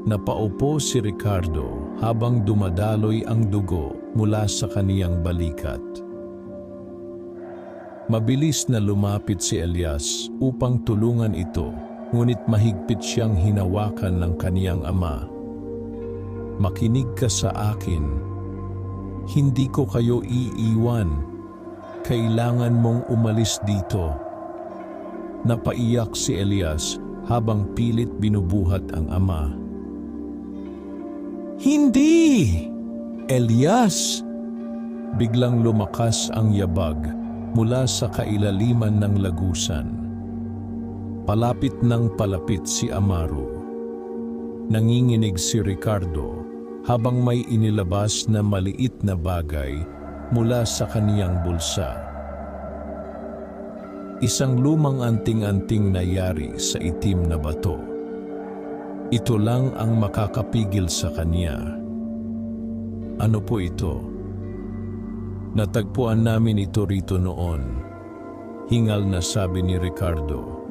Napaupo si Ricardo habang dumadaloy ang dugo mula sa kaniyang balikat. Mabilis na lumapit si Elias upang tulungan ito, ngunit mahigpit siyang hinawakan ng kaniyang ama. "Makinig ka sa akin. Hindi ko kayo iiwan. Kailangan mong umalis dito." Napaiyak si Elias habang pilit binubuhat ang ama. "Hindi! Elias!" Biglang lumakas ang yabag mula sa kailaliman ng lagusan. Palapit ng palapit si Amaru. Nanginginig si Ricardo habang may inilabas na maliit na bagay mula sa kaniyang bulsa. Isang lumang anting-anting na yari sa itim na bato. Ito lang ang makakapigil sa kanya. "Ano po ito?" "Natagpuan namin ito rito noon," hingal na sabi ni Ricardo.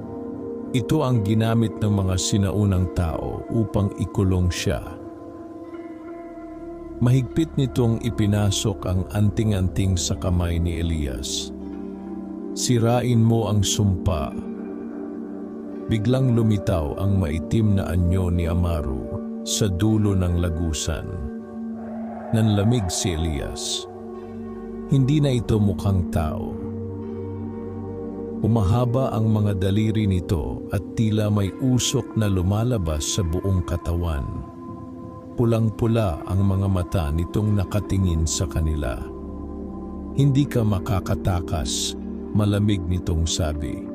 "Ito ang ginamit ng mga sinaunang tao upang ikulong siya." Mahigpit nitong ipinasok ang anting-anting sa kamay ni Elias. "Sirain mo ang sumpa." Biglang lumitaw ang maitim na anyo ni Amaru sa dulo ng lagusan. Nanlamig si Elias. Hindi na ito mukhang tao. Umahaba ang mga daliri nito at tila may usok na lumalabas sa buong katawan. Pulang-pula ang mga mata nitong nakatingin sa kanila. "Hindi ka makakatakas," malamig nitong sabi.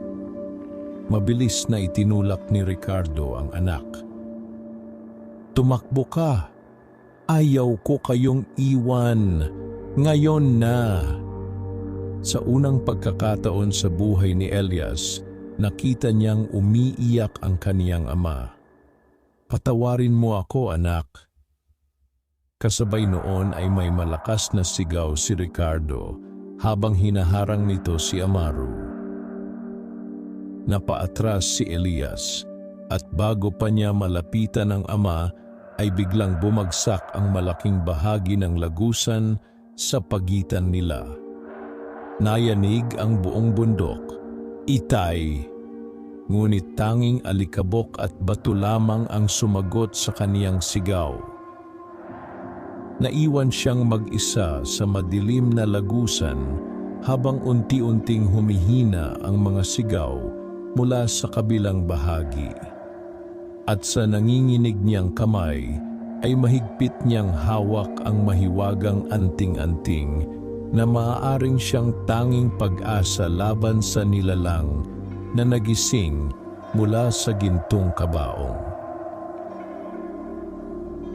Mabilis na itinulak ni Ricardo ang anak. "Tumakbo ka! Ayaw ko kayong iwan! Ngayon na!" Sa unang pagkakataon sa buhay ni Elias, nakita niyang umiiyak ang kaniyang ama. "Patawarin mo ako, anak." Kasabay noon ay may malakas na sigaw si Ricardo habang hinaharang nito si Amaru. Napaatras si Elias at bago pa niya malapitan ng ama ay biglang bumagsak ang malaking bahagi ng lagusan sa pagitan nila. Nayanig ang buong bundok. "Itay!" Ngunit tanging alikabok at bato lamang ang sumagot sa kaniyang sigaw. Naiwan siyang mag-isa sa madilim na lagusan habang unti-unting humihina ang mga sigaw mula sa kabilang bahagi. At sa nanginginig niyang kamay ay mahigpit niyang hawak ang mahiwagang anting-anting na maaaring siyang tanging pag-asa laban sa nilalang na nagising mula sa gintong kabaong.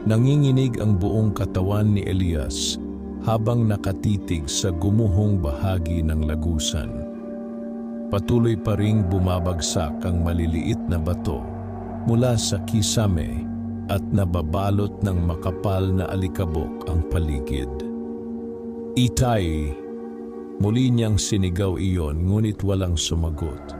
Nanginginig ang buong katawan ni Elias habang nakatitig sa gumuhong bahagi ng lagusan. Patuloy pa ring bumabagsak ang maliliit na bato mula sa kisame at nababalot ng makapal na alikabok ang paligid. "Itay!" Muli niyang sinigaw iyon ngunit walang sumagot.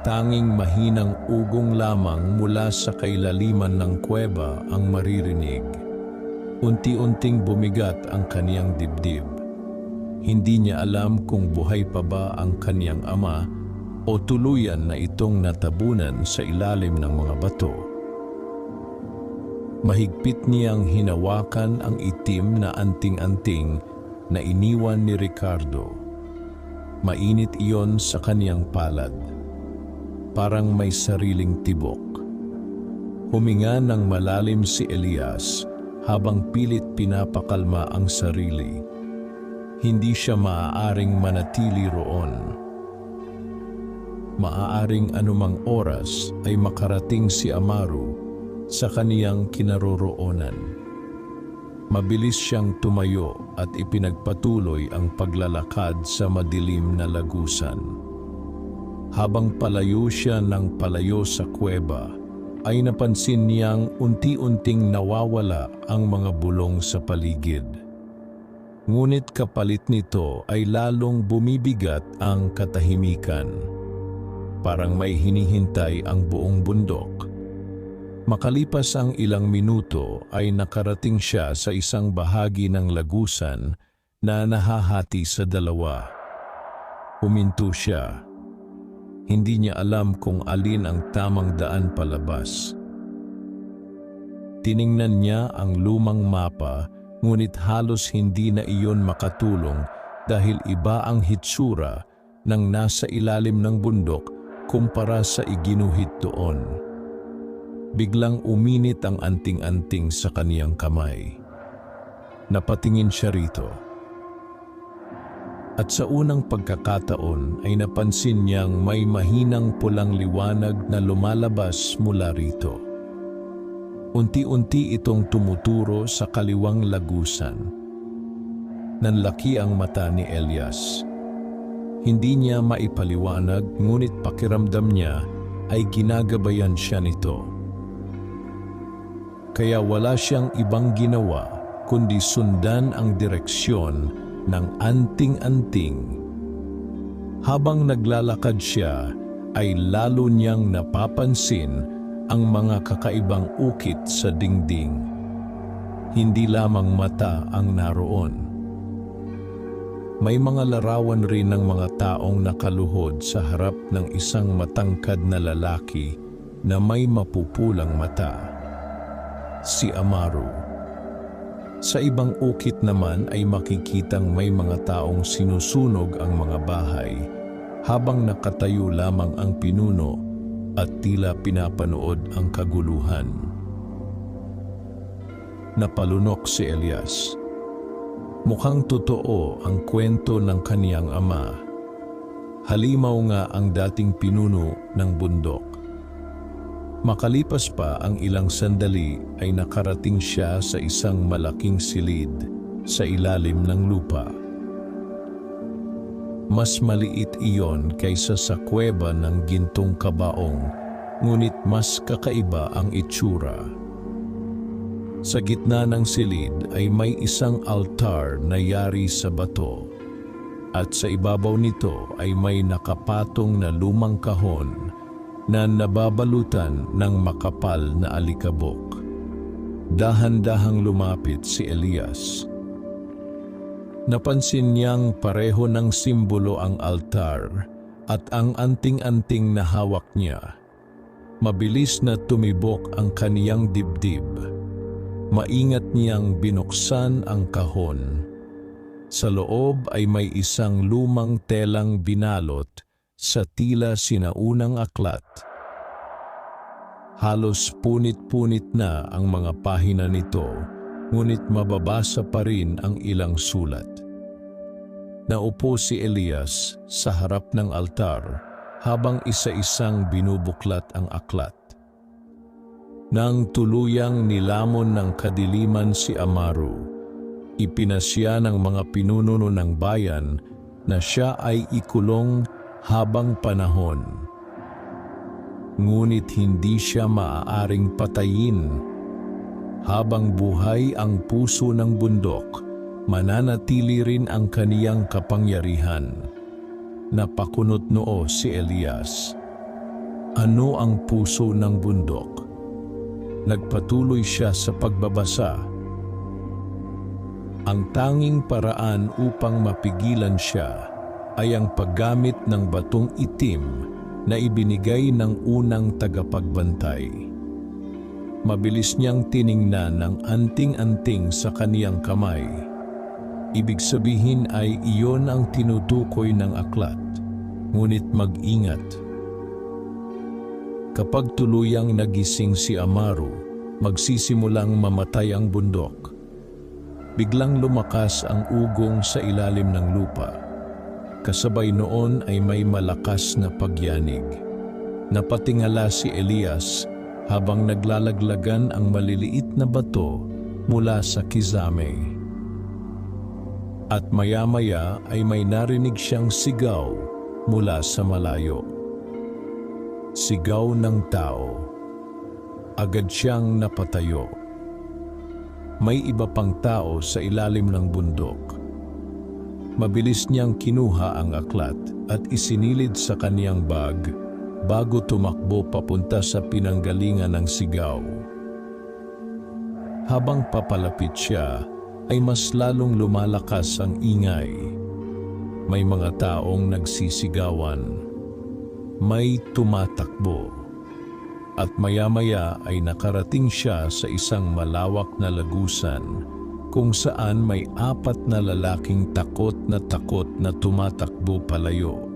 Tanging mahinang ugong lamang mula sa kailaliman ng kuweba ang maririnig. Unti-unting bumigat ang kaniyang dibdib. Hindi niya alam kung buhay pa ba ang kaniyang ama o tuluyan na itong natabunan sa ilalim ng mga bato. Mahigpit niyang hinawakan ang itim na anting-anting na iniwan ni Ricardo Mainit iyon sa kaniyang palad. Parang may sariling tibok. Huminga ng malalim si Elias habang pilit pinapakalma ang sarili. Hindi siya maaaring manatili roon. Maaaring anumang oras ay makarating si Amaru sa kaniyang kinaroroonan. Mabilis siyang tumayo at ipinagpatuloy ang paglalakad sa madilim na lagusan. Habang palayo siya ng palayo sa kuweba, ay napansin niyang unti-unting nawawala ang mga bulong sa paligid. Ngunit kapalit nito ay lalong bumibigat ang katahimikan. Parang may hinihintay ang buong bundok. Makalipas ang ilang minuto ay nakarating siya sa isang bahagi ng lagusan na nahahati sa dalawa. Huminto siya. Hindi niya alam kung alin ang tamang daan palabas. Tiningnan niya ang lumang mapa, ngunit halos hindi na iyon makatulong dahil iba ang hitsura ng nasa ilalim ng bundok kumpara sa iginuhit doon. Biglang uminit ang anting-anting sa kaniyang kamay. Napatingin siya rito. At sa unang pagkakataon ay napansin niyang may mahinang pulang liwanag na lumalabas mula rito. Unti-unti itong tumuturo sa kaliwang lagusan. Nanlaki ang mata ni Elias. Hindi niya maipaliwanag, ngunit pakiramdam niya ay ginagabayan siya nito. Kaya wala siyang ibang ginawa kundi sundan ang direksyon ng anting-anting. Habang naglalakad siya, ay lalo niyang napapansin ang mga kakaibang ukit sa dingding. Hindi lamang mata ang naroon. May mga larawan rin ng mga taong nakaluhod sa harap ng isang matangkad na lalaki na may mapupulang mata. Si Amaru. Sa ibang ukit naman ay makikitang may mga taong sinusunog ang mga bahay habang nakatayo lamang ang pinuno at tila pinapanood ang kaguluhan. Napalunok si Elias. Mukhang totoo ang kwento ng kaniyang ama. Halimaw nga ang dating pinuno ng bundok. Makalipas pa ang ilang sandali ay nakarating siya sa isang malaking silid sa ilalim ng lupa. Mas maliit iyon kaysa sa kuweba ng gintong kabaong, ngunit mas kakaiba ang itsura. Sa gitna ng silid ay may isang altar na yari sa bato, at sa ibabaw nito ay may nakapatong na lumang kahon na nababalutan ng makapal na alikabok. Dahan-dahang lumapit si Elias. Napansin niyang pareho ng simbolo ang altar at ang anting-anting na hawak niya. Mabilis na tumibok ang kaniyang dibdib. Maingat niyang binuksan ang kahon. Sa loob ay may isang lumang telang binalot sa tila sinaunang aklat. Halos punit-punit na ang mga pahina nito, ngunit mababasa pa rin ang ilang sulat. Naupo si Elias sa harap ng altar habang isa-isang binubuklat ang aklat. Nang tuluyang nilamon ng kadiliman si Amaru, ipinasya ng mga pinuno ng bayan na siya ay ikulong habang panahon. Ngunit hindi siya maaaring patayin. Habang buhay ang puso ng bundok, mananatili rin ang kaniyang kapangyarihan. Napakunot noo si Elias. Ano ang puso ng bundok? Nagpatuloy siya sa pagbabasa. Ang tanging paraan upang mapigilan siya ay ang paggamit ng batong itim na ibinigay ng unang tagapagbantay. Mabilis niyang tiningnan ang anting-anting sa kaniyang kamay. Ibig sabihin ay iyon ang tinutukoy ng aklat. Ngunit mag-ingat. Kapag tuluyang nagising si Amaru, magsisimulang mamatay ang bundok. Biglang lumakas ang ugong sa ilalim ng lupa. Kasabay noon ay may malakas na pagyanig. Napatingala si Elias habang naglalaglagan ang maliliit na bato mula sa kizame. At maya-maya ay may narinig siyang sigaw mula sa malayo. Sigaw ng tao. Agad siyang napatayo. May iba pang tao sa ilalim ng bundok. Mabilis niyang kinuha ang aklat at isinilid sa kaniyang bag bago tumakbo papunta sa pinanggalingan ng sigaw. Habang papalapit siya, ay mas lalong lumalakas ang ingay. May mga taong nagsisigawan. May tumatakbo. At maya-maya ay nakarating siya sa isang malawak na lagusan kung saan may 4 na lalaking takot na tumatakbo palayo.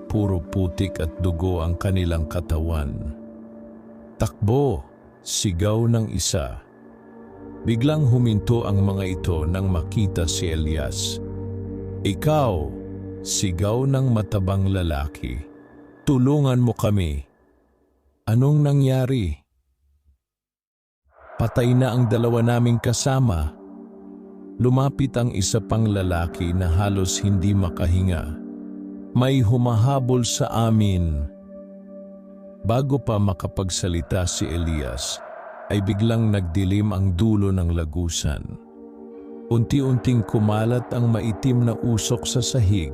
Puro putik at dugo ang kanilang katawan. Takbo! Sigaw ng isa. Biglang huminto ang mga ito nang makita si Elias. Ikaw! Sigaw ng matabang lalaki. Tulungan mo kami. Anong nangyari? Patay na ang 2 naming kasama. Lumapit ang isa pang lalaki na halos hindi makahinga. May humahabol sa amin. Bago pa makapagsalita si Elias, ay biglang nagdilim ang dulo ng lagusan. Unti-unting kumalat ang maitim na usok sa sahig.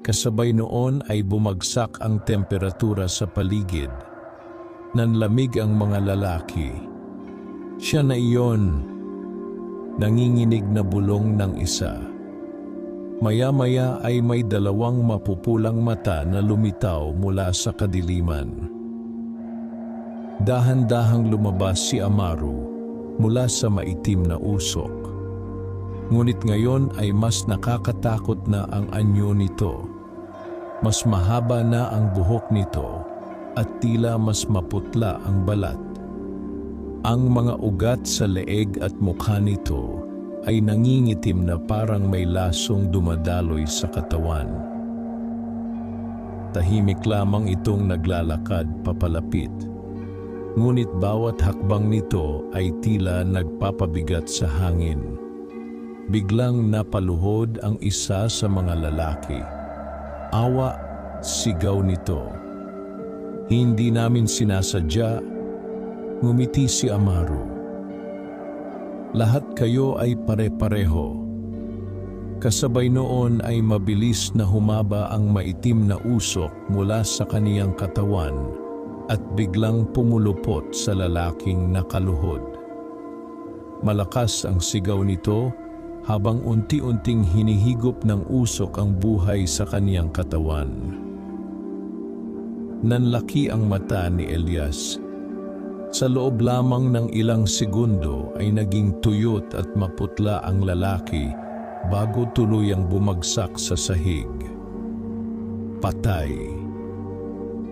Kasabay noon ay bumagsak ang temperatura sa paligid. Nanlamig ang mga lalaki. Siya na iyon, nanginginig na bulong ng isa. Maya-maya ay may 2 mapupulang mata na lumitaw mula sa kadiliman. Dahan-dahang lumabas si Amaru mula sa maitim na usok. Ngunit ngayon ay mas nakakatakot na ang anyo nito. Mas mahaba na ang buhok nito at tila mas maputla ang balat. Ang mga ugat sa leeg at mukha nito ay nangingitim na parang may lasong dumadaloy sa katawan. Tahimik lamang itong naglalakad papalapit. Ngunit bawat hakbang nito ay tila nagpapabigat sa hangin. Biglang napaluhod ang isa sa mga lalaki. Awa! Sigaw nito. Hindi namin sinasadya. Ngumiti si Amaru. Lahat kayo ay pare-pareho. Kasabay noon ay mabilis na humaba ang maitim na usok mula sa kaniyang katawan at biglang pumulupot sa lalaking nakaluhod. Malakas ang sigaw nito habang unti-unting hinihigop ng usok ang buhay sa kaniyang katawan. Nanlaki ang mata ni Elias. Sa loob lamang ng ilang segundo ay naging tuyot at maputla ang lalaki bago tuluyang bumagsak sa sahig. Patay.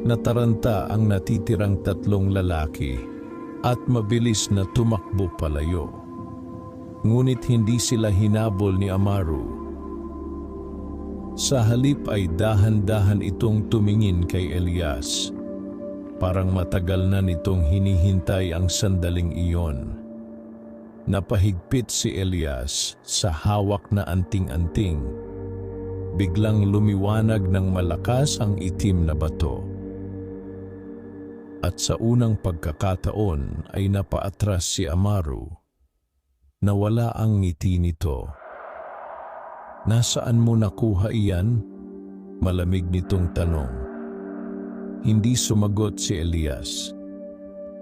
Nataranta ang natitirang 3 lalaki at mabilis na tumakbo palayo. Ngunit hindi sila hinabol ni Amaru. Sa halip ay dahan-dahan itong tumingin kay Elias. Parang matagal na nitong hinihintay ang sandaling iyon. Napahigpit si Elias sa hawak na anting-anting. Biglang lumiwanag ng malakas ang itim na bato. At sa unang pagkakataon ay napaatras si Amaru. Nawala ang ngiti nito. Nasaan mo nakuha iyan? Malamig nitong tanong. Hindi sumagot si Elias.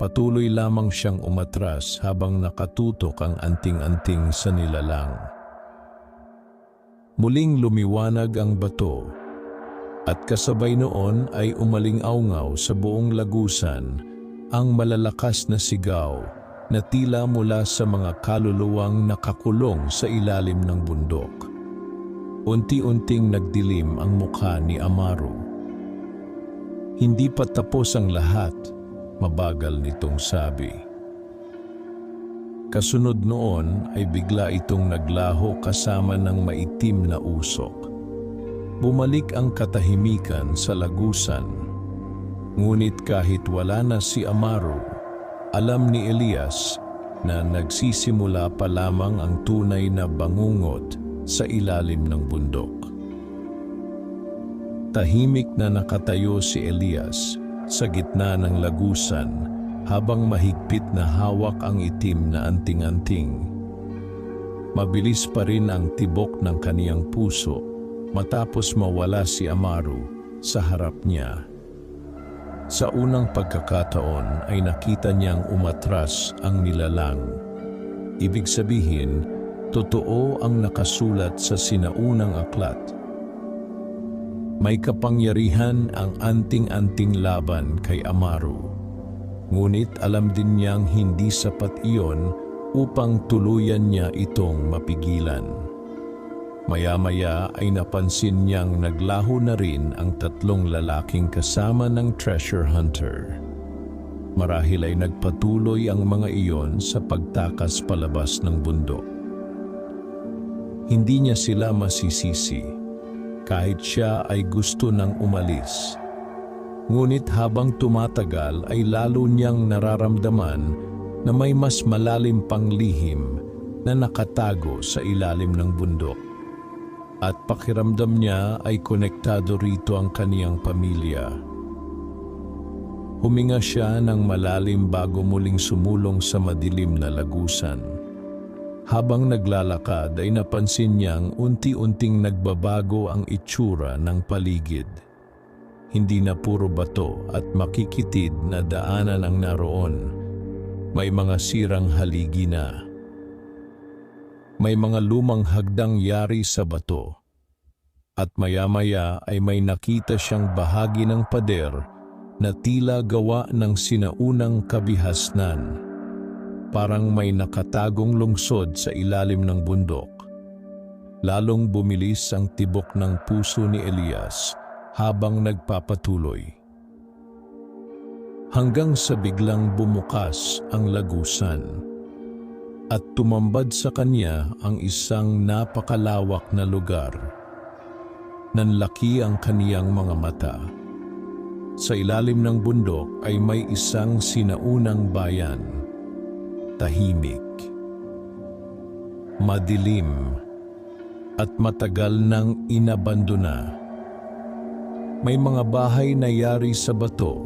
Patuloy lamang siyang umatras habang nakatutok ang anting-anting sa nilalang. Muling lumiwanag ang bato at kasabay noon ay umaling-aungaw sa buong lagusan ang malalakas na sigaw na tila mula sa mga kaluluwang nakakulong sa ilalim ng bundok. Unti-unting nagdilim ang mukha ni Amaru. Hindi pa tapos ang lahat, mabagal nitong sabi. Kasunod noon ay bigla itong naglaho kasama ng maitim na usok. Bumalik ang katahimikan sa lagusan. Ngunit kahit wala na si Amaru, alam ni Elias na nagsisimula pa lamang ang tunay na bangungot sa ilalim ng bundok. Tahimik na nakatayo si Elias sa gitna ng lagusan habang mahigpit na hawak ang itim na anting-anting. Mabilis pa rin ang tibok ng kaniyang puso matapos mawala si Amaru sa harap niya. Sa unang pagkakataon ay nakita niyang umatras ang nilalang. Ibig sabihin, totoo ang nakasulat sa sinaunang aklat. May kapangyarihan ang anting-anting laban kay Amaru. Ngunit alam din niyang hindi sapat iyon upang tuluyan niya itong mapigilan. Maya-maya ay napansin niyang naglaho na rin ang tatlong lalaking kasama ng treasure hunter. Marahil ay nagpatuloy ang mga iyon sa pagtakas palabas ng bundok. Hindi niya sila masisisi, kahit siya ay gusto nang umalis. Ngunit habang tumatagal ay lalo niyang nararamdaman na may mas malalim pang lihim na nakatago sa ilalim ng bundok. At pakiramdam niya ay konektado rito ang kaniyang pamilya. Huminga siya ng malalim bago muling sumulong sa madilim na lagusan. Habang naglalakad ay napansin niyang unti-unting nagbabago ang itsura ng paligid. Hindi na puro bato at makikitid na daanan ang naroon. May mga sirang haligi na. May mga lumang hagdang yari sa bato. At maya-maya ay may nakita siyang bahagi ng pader na tila gawa ng sinaunang kabihasnan. Parang may nakatagong lungsod sa ilalim ng bundok. Lalong bumilis ang tibok ng puso ni Elias habang nagpapatuloy. Hanggang sa biglang bumukas ang lagusan. At tumambad sa kanya ang isang napakalawak na lugar. Nanlaki ang kaniyang mga mata. Sa ilalim ng bundok ay may isang sinaunang bayan. Tahimik, madilim, at matagal nang inabandona. May mga bahay na yari sa bato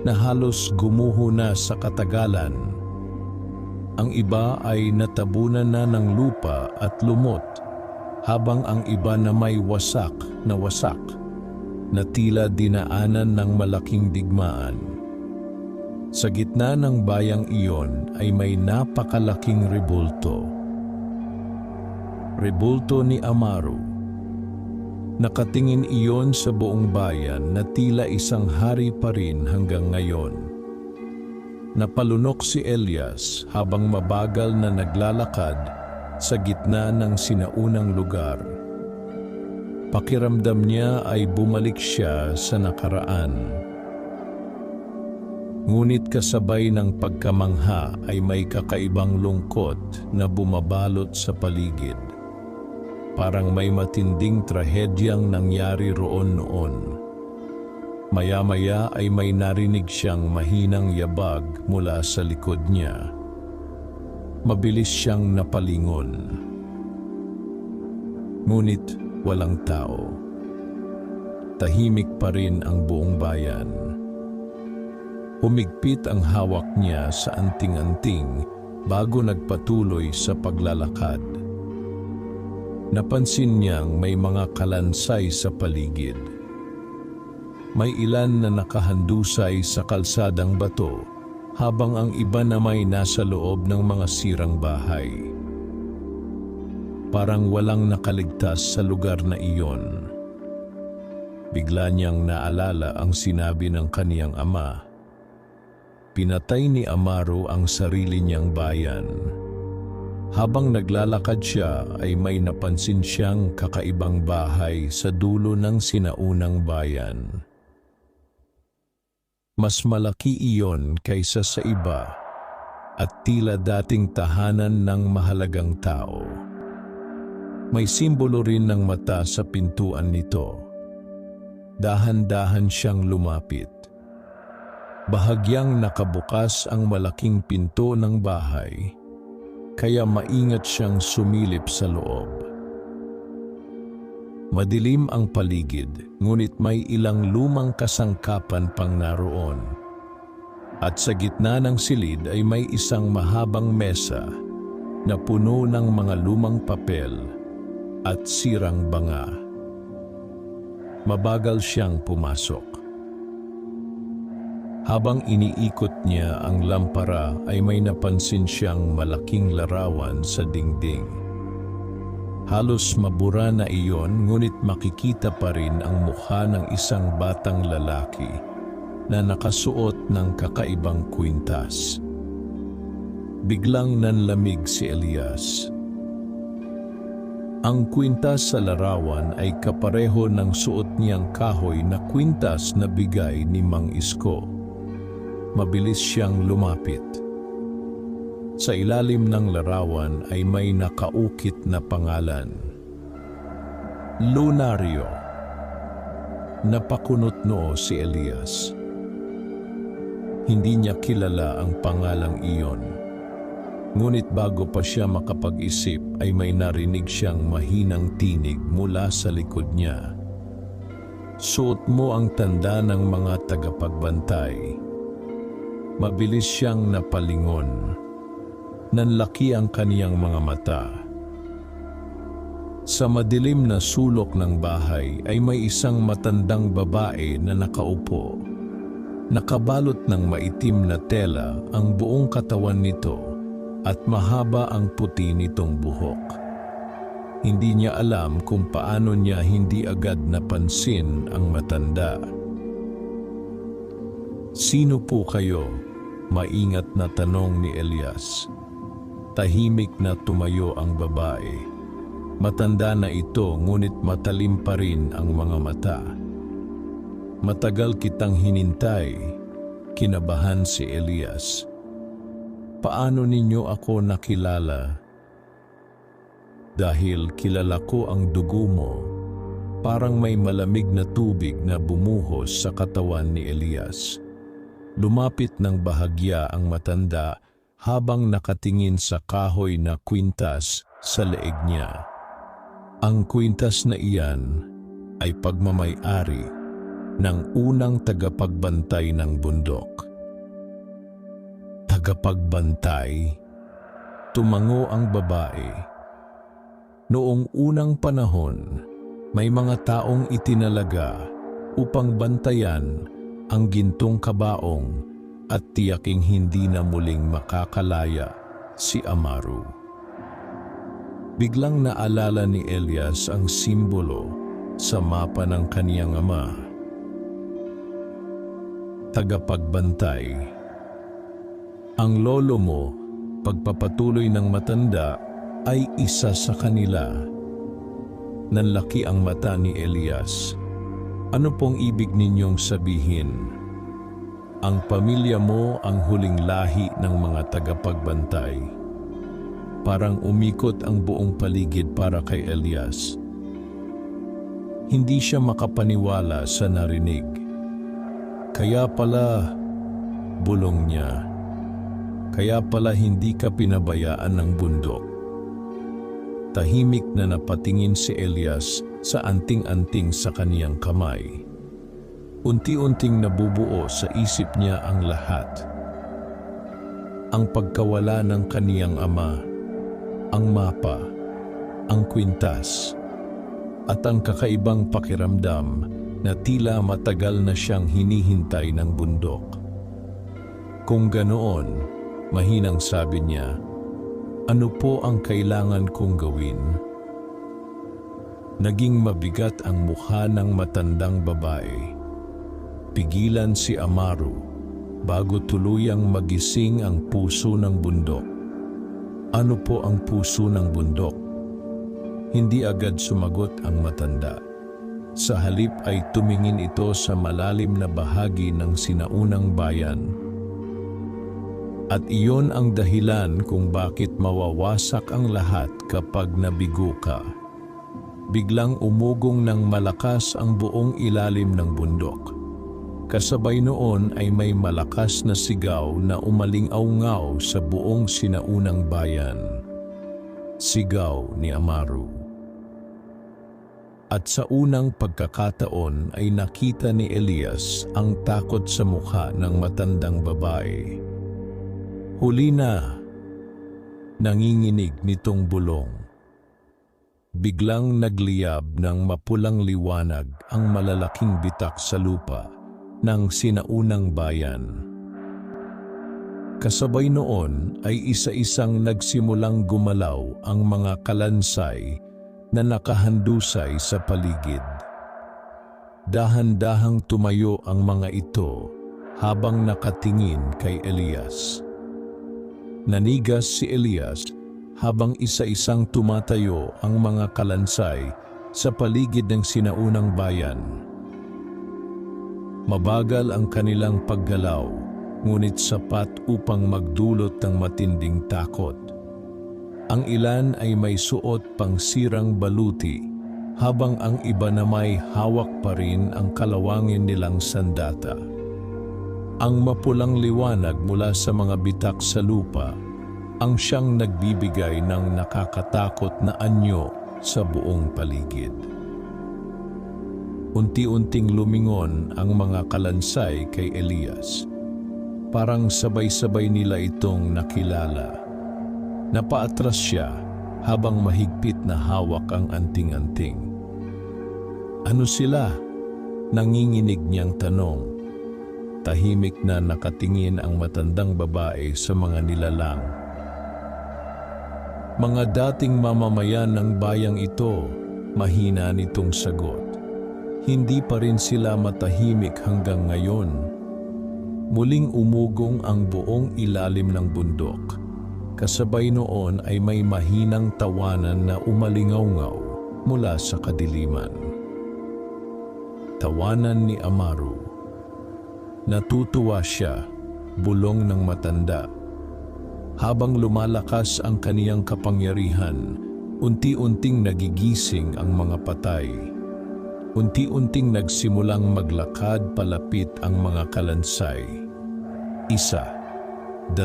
na halos gumuho na sa katagalan. Ang iba ay natabunan na ng lupa at lumot, habang ang iba na may wasak na tila dinaanan ng malaking digmaan. Sa gitna ng bayang iyon ay may napakalaking rebulto. Rebulto ni Amaru. Nakatingin iyon sa buong bayan na tila isang hari pa rin hanggang ngayon. Napalunok si Elias habang mabagal na naglalakad sa gitna ng sinaunang lugar. Pakiramdam niya ay bumalik siya sa nakaraan. Ngunit kasabay ng pagkamangha ay may kakaibang lungkot na bumabalot sa paligid. Parang may matinding trahedyang nangyari roon noon. Maya-maya ay may narinig siyang mahinang yabag mula sa likod niya. Mabilis siyang napalingon. Ngunit walang tao. Tahimik pa rin ang buong bayan. Humigpit ang hawak niya sa anting-anting bago nagpatuloy sa paglalakad. Napansin niyang may mga kalansay sa paligid. May ilan na nakahandusay sa kalsadang bato, habang ang iba na may nasa loob ng mga sirang bahay. Parang walang nakaligtas sa lugar na iyon. Bigla niyang naalala ang sinabi ng kaniyang ama. pinatay ni Amaru ang sarili niyang bayan. Habang naglalakad siya ay may napansin siyang kakaibang bahay sa dulo ng sinaunang bayan. Mas malaki iyon kaysa sa iba at tila dating tahanan ng mahalagang tao. May simbolo rin ng mata sa pintuan nito. Dahan-dahan siyang lumapit. Bahagyang nakabukas ang malaking pinto ng bahay, kaya maingat siyang sumilip sa loob. Madilim ang paligid, ngunit may ilang lumang kasangkapan pang naroon. At sa gitna ng silid ay may isang mahabang mesa na puno ng mga lumang papel at sirang banga. Mabagal siyang pumasok. Habang iniikot niya ang lampara ay may napansin siyang malaking larawan sa dingding. Halos mabura na iyon, ngunit makikita pa rin ang mukha ng isang batang lalaki na nakasuot ng kakaibang kwintas. Biglang nanlamig si Elias. Ang kwintas sa larawan ay kapareho ng suot niyang kahoy na kwintas na bigay ni Mang Isko. Mabilis siyang lumapit. Sa ilalim ng larawan ay may nakaukit na pangalan. Lunario. Napakunot noo si Elias. Hindi niya kilala ang pangalang iyon. Ngunit bago pa siya makapag-isip ay may narinig siyang mahinang tinig mula sa likod niya. Suot mo ang tanda ng mga tagapagbantay. Mabilis siyang napalingon. Nanlaki ang kaniyang mga mata. Sa madilim na sulok ng bahay ay may isang matandang babae na nakaupo. Nakabalot ng maitim na tela ang buong katawan nito at mahaba ang puti nitong buhok. Hindi niya alam kung paano niya hindi agad napansin ang matanda. "Sino po kayo?" Maingat na tanong ni Elias. Tahimik na tumayo ang babae. Matanda na ito, ngunit matalim pa rin ang mga mata. "Matagal kitang hinintay," kinabahan si Elias. "Paano ninyo ako nakilala?" "Dahil kilala ko ang dugo mo." Parang may malamig na tubig na bumuhos sa katawan ni Elias. Lumapit ng bahagya ang matanda habang nakatingin sa kahoy na kwintas sa leeg niya. Ang kwintas na iyan ay pagmamay-ari ng unang tagapagbantay ng bundok. Tagapagbantay? Tumango ang babae. Noong unang panahon, may mga taong itinalaga upang bantayan ang gintong kabaong at tiyaking hindi na muling makakalaya si Amaru. Biglang naalala ni Elias ang simbolo sa mapa ng kaniyang ama. Tagapagbantay. Ang lolo mo, pagpapatuloy ng matanda, ay isa sa kanila. Nanlaki ang mata ni Elias. "Ano pong ibig ninyong sabihin?" "Ang pamilya mo ang huling lahi ng mga tagapagbantay." Parang umikot ang buong paligid para kay Elias. Hindi siya makapaniwala sa narinig. "Kaya pala," bulong niya, "kaya pala hindi ka pinabayaan ng bundok." Tahimik na napatingin si Elias sa anting-anting sa kaniyang kamay. Unti-unting nabubuo sa isip niya ang lahat. Ang pagkawala ng kaniyang ama, ang mapa, ang kwintas, at ang kakaibang pakiramdam na tila matagal na siyang hinihintay ng bundok. Kung ganoon, mahinang sabi niya, "Ano po ang kailangan kong gawin?" Naging mabigat ang mukha ng matandang babae. Pigilan si Amaru, bago tuluyang magising ang puso ng bundok. Ano po ang puso ng bundok? Hindi agad sumagot ang matanda. Sa halip ay tumingin ito sa malalim na bahagi ng sinaunang bayan. At iyon ang dahilan kung bakit mawawasak ang lahat kapag nabigo ka. Biglang umugong ng malakas ang buong ilalim ng bundok. Kasabay noon ay may malakas na sigaw na umaling-aungaw sa buong sinaunang bayan. Sigaw ni Amaru. At sa unang pagkakataon ay nakita ni Elias ang takot sa mukha ng matandang babae. Huli na, nanginginig nitong bulong. Biglang nagliyab ng mapulang liwanag ang malalaking bitak sa lupa ng sinaunang bayan. Kasabay noon ay isa-isang nagsimulang gumalaw ang mga kalansay na nakahandusay sa paligid. Dahan-dahang tumayo ang mga ito habang nakatingin kay Elias. Nanigas si Elias habang isa-isang tumatayo ang mga kalansay sa paligid ng sinaunang bayan. Mabagal ang kanilang paggalaw, ngunit sapat upang magdulot ng matinding takot. Ang ilan ay may suot pang sirang baluti, habang ang iba na may hawak pa rin ang kalawangin nilang sandata. Ang mapulang liwanag mula sa mga bitak sa lupa ang siyang nagbibigay ng nakakatakot na anyo sa buong paligid. Unti-unting lumingon ang mga kalansay kay Elias. Parang sabay-sabay nila itong nakilala. Napaatras siya habang mahigpit na hawak ang anting-anting. Ano sila? Nanginginig niyang tanong. Tahimik na nakatingin ang matandang babae sa mga nilalang. Mga dating mamamayan ng bayang ito, mahina nitong sagot. Hindi pa rin sila matahimik hanggang ngayon. Muling umugong ang buong ilalim ng bundok. Kasabay noon ay may mahinang tawanan na umalingaw-ngaw mula sa kadiliman. Tawanan ni Amaru. Natutuwa siya, bulong ng matanda. Habang lumalakas ang kaniyang kapangyarihan, unti-unting nagigising ang mga patay. Unti-unting nagsimulang maglakad palapit ang mga kalansay. 1, 2,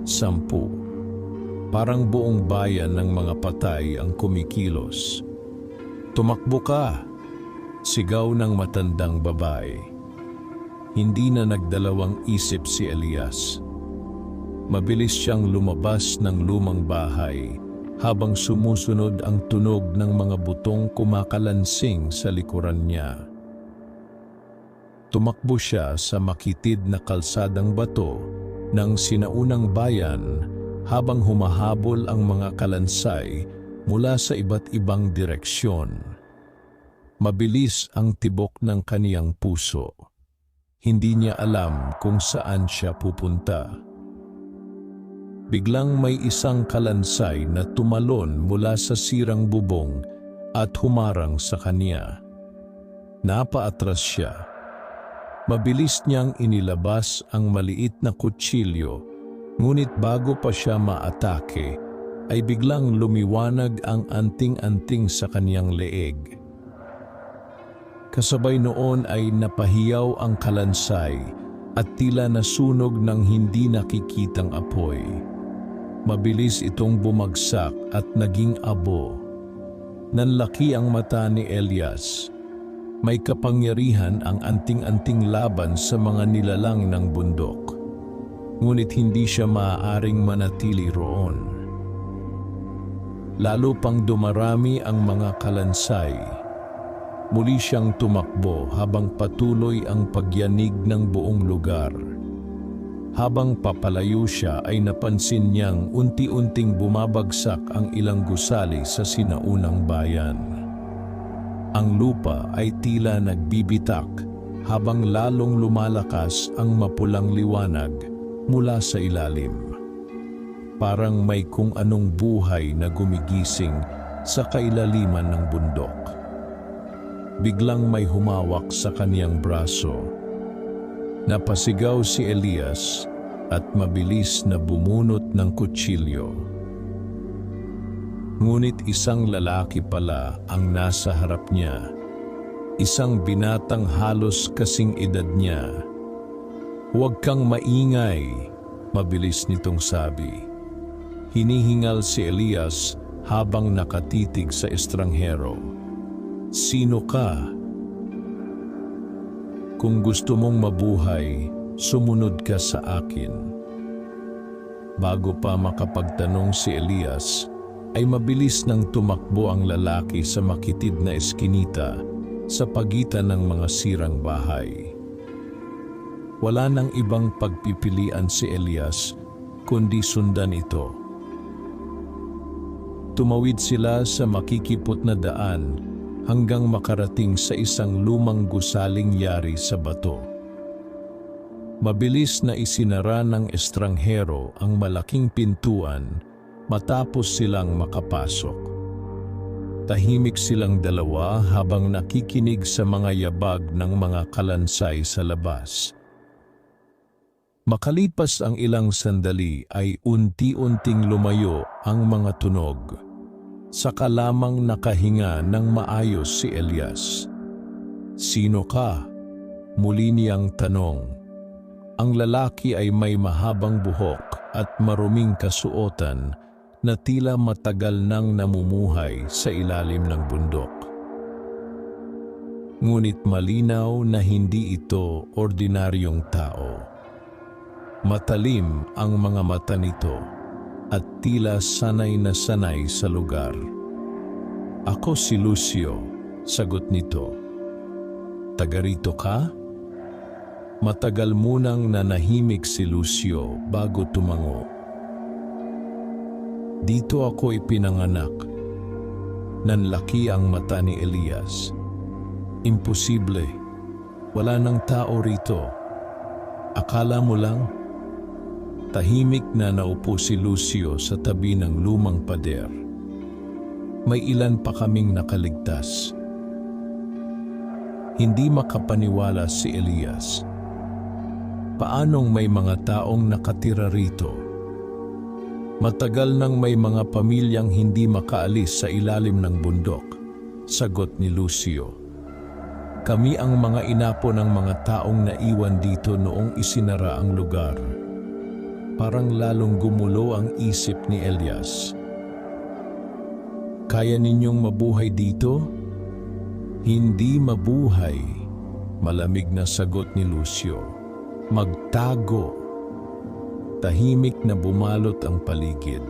10. Parang buong bayan ng mga patay ang kumikilos. Tumakbo ka! Sigaw ng matandang babae. Hindi na nagdalawang isip si Elias. Mabilis siyang lumabas ng lumang bahay habang sumusunod ang tunog ng mga butong kumakalansing sa likuran niya. Tumakbo siya sa makitid na kalsadang bato ng sinaunang bayan habang humahabol ang mga kalansay mula sa iba't ibang direksyon. Mabilis ang tibok ng kaniyang puso. Hindi niya alam kung saan siya pupunta. Biglang may isang kalansay na tumalon mula sa sirang bubong at humarang sa kanya. Napaatras siya. Mabilis niyang inilabas ang maliit na kutsilyo, ngunit bago pa siya maatake, ay biglang lumiwanag ang anting-anting sa kaniyang leeg. Kasabay noon ay napahiyaw ang kalansay at tila nasunog ng hindi nakikitang apoy. Mabilis itong bumagsak at naging abo. Nanlaki ang mata ni Elias. May kapangyarihan ang anting-anting laban sa mga nilalang ng bundok. Ngunit hindi siya maaaring manatili roon. Lalo pang dumarami ang mga kalansay. Muli siyang tumakbo habang patuloy ang pagyanig ng buong lugar. Habang papalayo siya ay napansin niyang unti-unting bumabagsak ang ilang gusali sa sinaunang bayan. Ang lupa ay tila nagbibitak habang lalong lumalakas ang mapulang liwanag mula sa ilalim. Parang may kung anong buhay na gumigising sa kailaliman ng bundok. Biglang may humawak sa kaniyang braso. Napasigaw si Elias at mabilis na bumunot ng kutsilyo. Ngunit isang lalaki pala ang nasa harap niya. Isang binatang halos kasing edad niya. "Huwag kang maingay," mabilis nitong sabi. Hinihingal si Elias habang nakatitig sa estranghero. "Sino ka? Kung gusto mong mabuhay, sumunod ka sa akin." Bago pa makapagtanong si Elias, ay mabilis nang tumakbo ang lalaki sa makitid na eskinita sa pagitan ng mga sirang bahay. Wala nang ibang pagpipilian si Elias kundi sundan ito. Tumawid sila sa makikipot na daan hanggang makarating sa isang lumang gusaling yari sa bato. Mabilis na isinara ng estranghero ang malaking pintuan matapos silang makapasok. Tahimik silang dalawa habang nakikinig sa mga yabag ng mga kalansay sa labas. Makalipas ang ilang sandali ay unti-unting lumayo ang mga tunog. Saka lamang nakahinga ng maayos si Elias. "Sino ka?" muli niyang tanong. Ang lalaki ay may mahabang buhok at maruming kasuotan na tila matagal nang namumuhay sa ilalim ng bundok. Ngunit malinaw na hindi ito ordinaryong tao. Matalim ang mga mata nito at tila sanay na sanay sa lugar. "Ako si Lucio," sagot nito. "Taga rito ka?" Matagal munang nanahimik si Lucio bago tumango. "Dito ako ipinanganak." Nanlaki ang mata ni Elias. "Imposible. Wala nang tao rito. Akala mo lang?" Tahimik na naupo si Lucio sa tabi ng lumang pader. "May ilan pa kaming nakaligtas." Hindi makapaniwala si Elias. Paanong may mga taong nakatira rito? "Matagal nang may mga pamilyang hindi makaalis sa ilalim ng bundok," sagot ni Lucio. "Kami ang mga inapo ng mga taong naiwan dito noong isinara ang lugar." Parang lalong gumulo ang isip ni Elias. "Kaya ninyong mabuhay dito?" "Hindi mabuhay," malamig na sagot ni Lucio. "Magtago." Tahimik na bumalot ang paligid.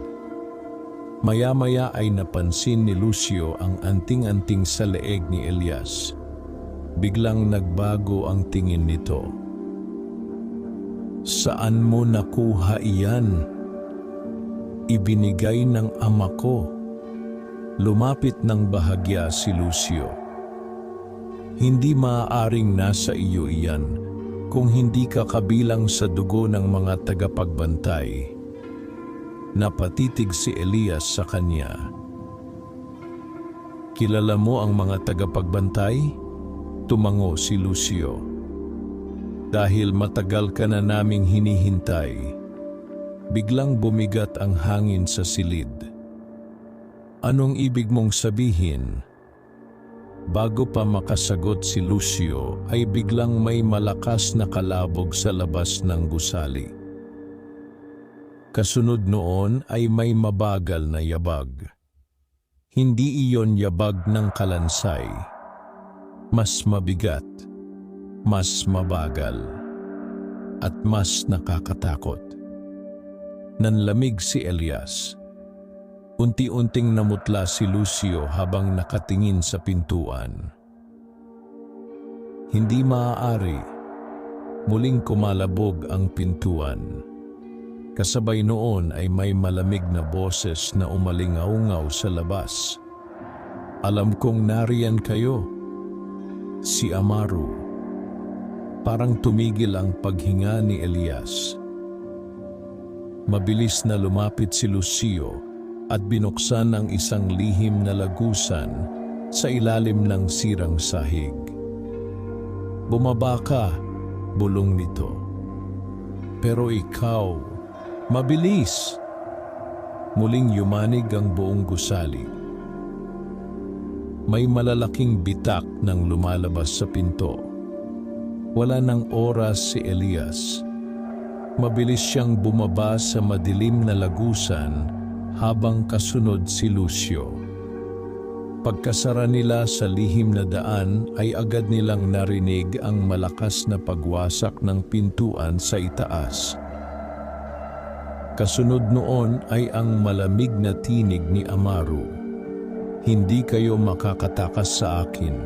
Maya-maya ay napansin ni Lucio ang anting-anting sa leeg ni Elias. Biglang nagbago ang tingin nito. "Saan mo nakuha iyan?" "Ibinigay ng ama ko." Lumapit ng bahagya si Lucio. "Hindi maaaring nasa iyo iyan kung hindi ka kabilang sa dugo ng mga tagapagbantay." Napatitig si Elias sa kanya. "Kilala mo ang mga tagapagbantay?" Tumango si Lucio. "Dahil matagal ka na naming hinihintay." Biglang bumigat ang hangin sa silid. "Anong ibig mong sabihin?" Bago pa makasagot si Lucio ay biglang may malakas na kalabog sa labas ng gusali. Kasunod noon ay may mabagal na yabag. Hindi iyon yabag ng kalansay. Mas mabigat, mas mabagal, at mas nakakatakot. Nanlamig si Elias. Unti-unting namutla si Lucio habang nakatingin sa pintuan. Hindi maaari. Muling kumalabog ang pintuan. Kasabay noon ay may malamig na boses na umalingaw-ngaw sa labas. "Alam kong nariyan kayo. Si Amaru." parang tumigil ang paghinga ni Elias. Mabilis na lumapit si Lucio at binuksan ang isang lihim na lagusan sa ilalim ng sirang sahig. "Bumaba ka," bulong nito. "Pero ikaw, mabilis!" Muling yumanig ang buong gusali. May malalaking bitak nang lumalabas sa pinto. Wala nang oras si Elias. Mabilis siyang bumaba sa madilim na lagusan habang kasunod si Lucio. Pagkasara nila sa lihim na daan ay agad nilang narinig ang malakas na pagwasak ng pintuan sa itaas. Kasunod noon ay ang malamig na tinig ni Amaru, "Hindi kayo makakatakas sa akin."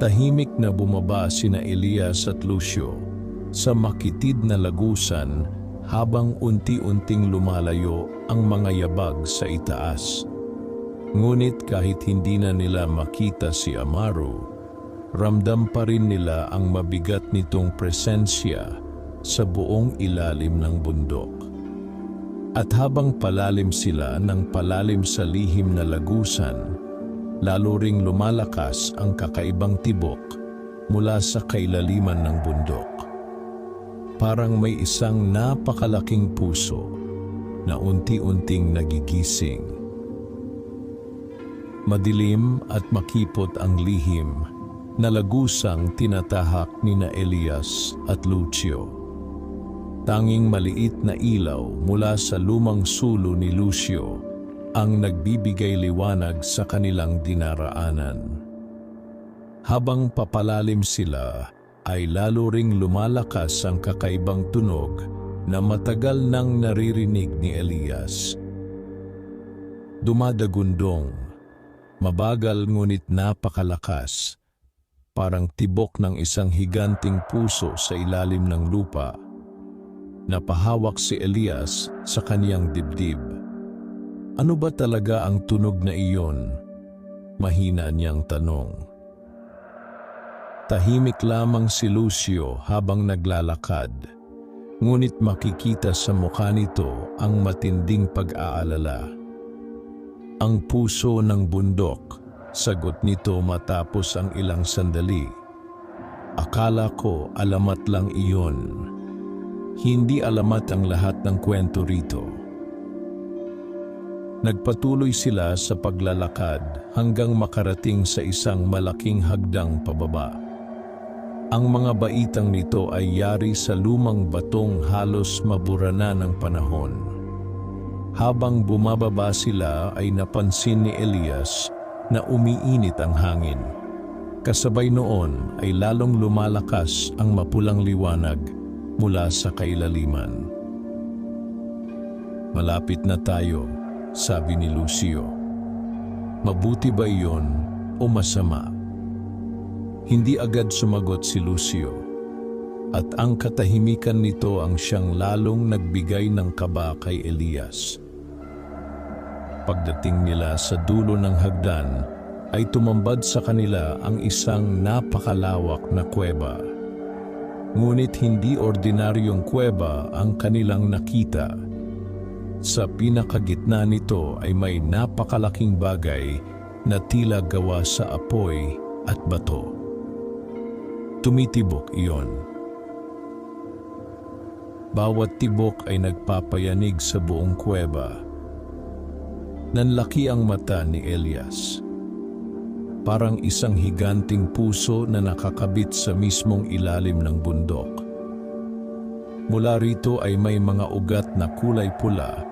Tahimik na bumaba sina Elias at Lucio sa makitid na lagusan habang unti-unting lumalayo ang mga yabag sa itaas. Ngunit kahit hindi na nila makita si Amaru, ramdam pa rin nila ang mabigat nitong presensya sa buong ilalim ng bundok. At habang palalim sila ng palalim sa lihim na lagusan, lalo ring lumalakas ang kakaibang tibok mula sa kailaliman ng bundok. Parang may isang napakalaking puso na unti-unting nagigising. Madilim at makipot ang lihim na lagusang tinatahak nina Elias at Lucio. Tanging maliit na ilaw mula sa lumang sulo ni Lucio ang nagbibigay liwanag sa kanilang dinaraanan. Habang papalalim sila, ay lalo ring lumalakas ang kakaibang tunog na matagal nang naririnig ni Elias. Dumadagundong, mabagal ngunit napakalakas, parang tibok ng isang higanting puso sa ilalim ng lupa. Napahawak si Elias sa kaniyang dibdib. "Ano ba talaga ang tunog na iyon?" mahina niyang tanong. Tahimik lamang si Lucio habang naglalakad, ngunit makikita sa mukha nito ang matinding pag-aalala. "Ang puso ng bundok," sagot nito matapos ang ilang sandali. "Akala ko alamat lang iyon. Hindi alamat ang lahat ng kwento rito." Nagpatuloy sila sa paglalakad hanggang makarating sa isang malaking hagdang pababa. Ang mga baitang nito ay yari sa lumang batong halos mabura na ng panahon. Habang bumababa sila ay napansin ni Elias na umiinit ang hangin. Kasabay noon ay lalong lumalakas ang mapulang liwanag mula sa kailaliman. "Malapit na tayo," sabi ni Lucio. "Mabuti ba iyon o masama?" Hindi agad sumagot si Lucio, at ang katahimikan nito ang siyang lalong nagbigay ng kaba kay Elias. Pagdating nila sa dulo ng hagdan, ay tumambad sa kanila ang isang napakalawak na kuweba. Ngunit hindi ordinaryong kuweba ang kanilang nakita. Sa pinakagitna nito ay may napakalaking bagay na tila gawa sa apoy at bato. Tumitibok iyon. Bawat tibok ay nagpapayanig sa buong kuweba. Nanlaki ang mata ni Elias. Parang isang higanting puso na nakakabit sa mismong ilalim ng bundok. Mula rito ay may mga ugat na kulay pula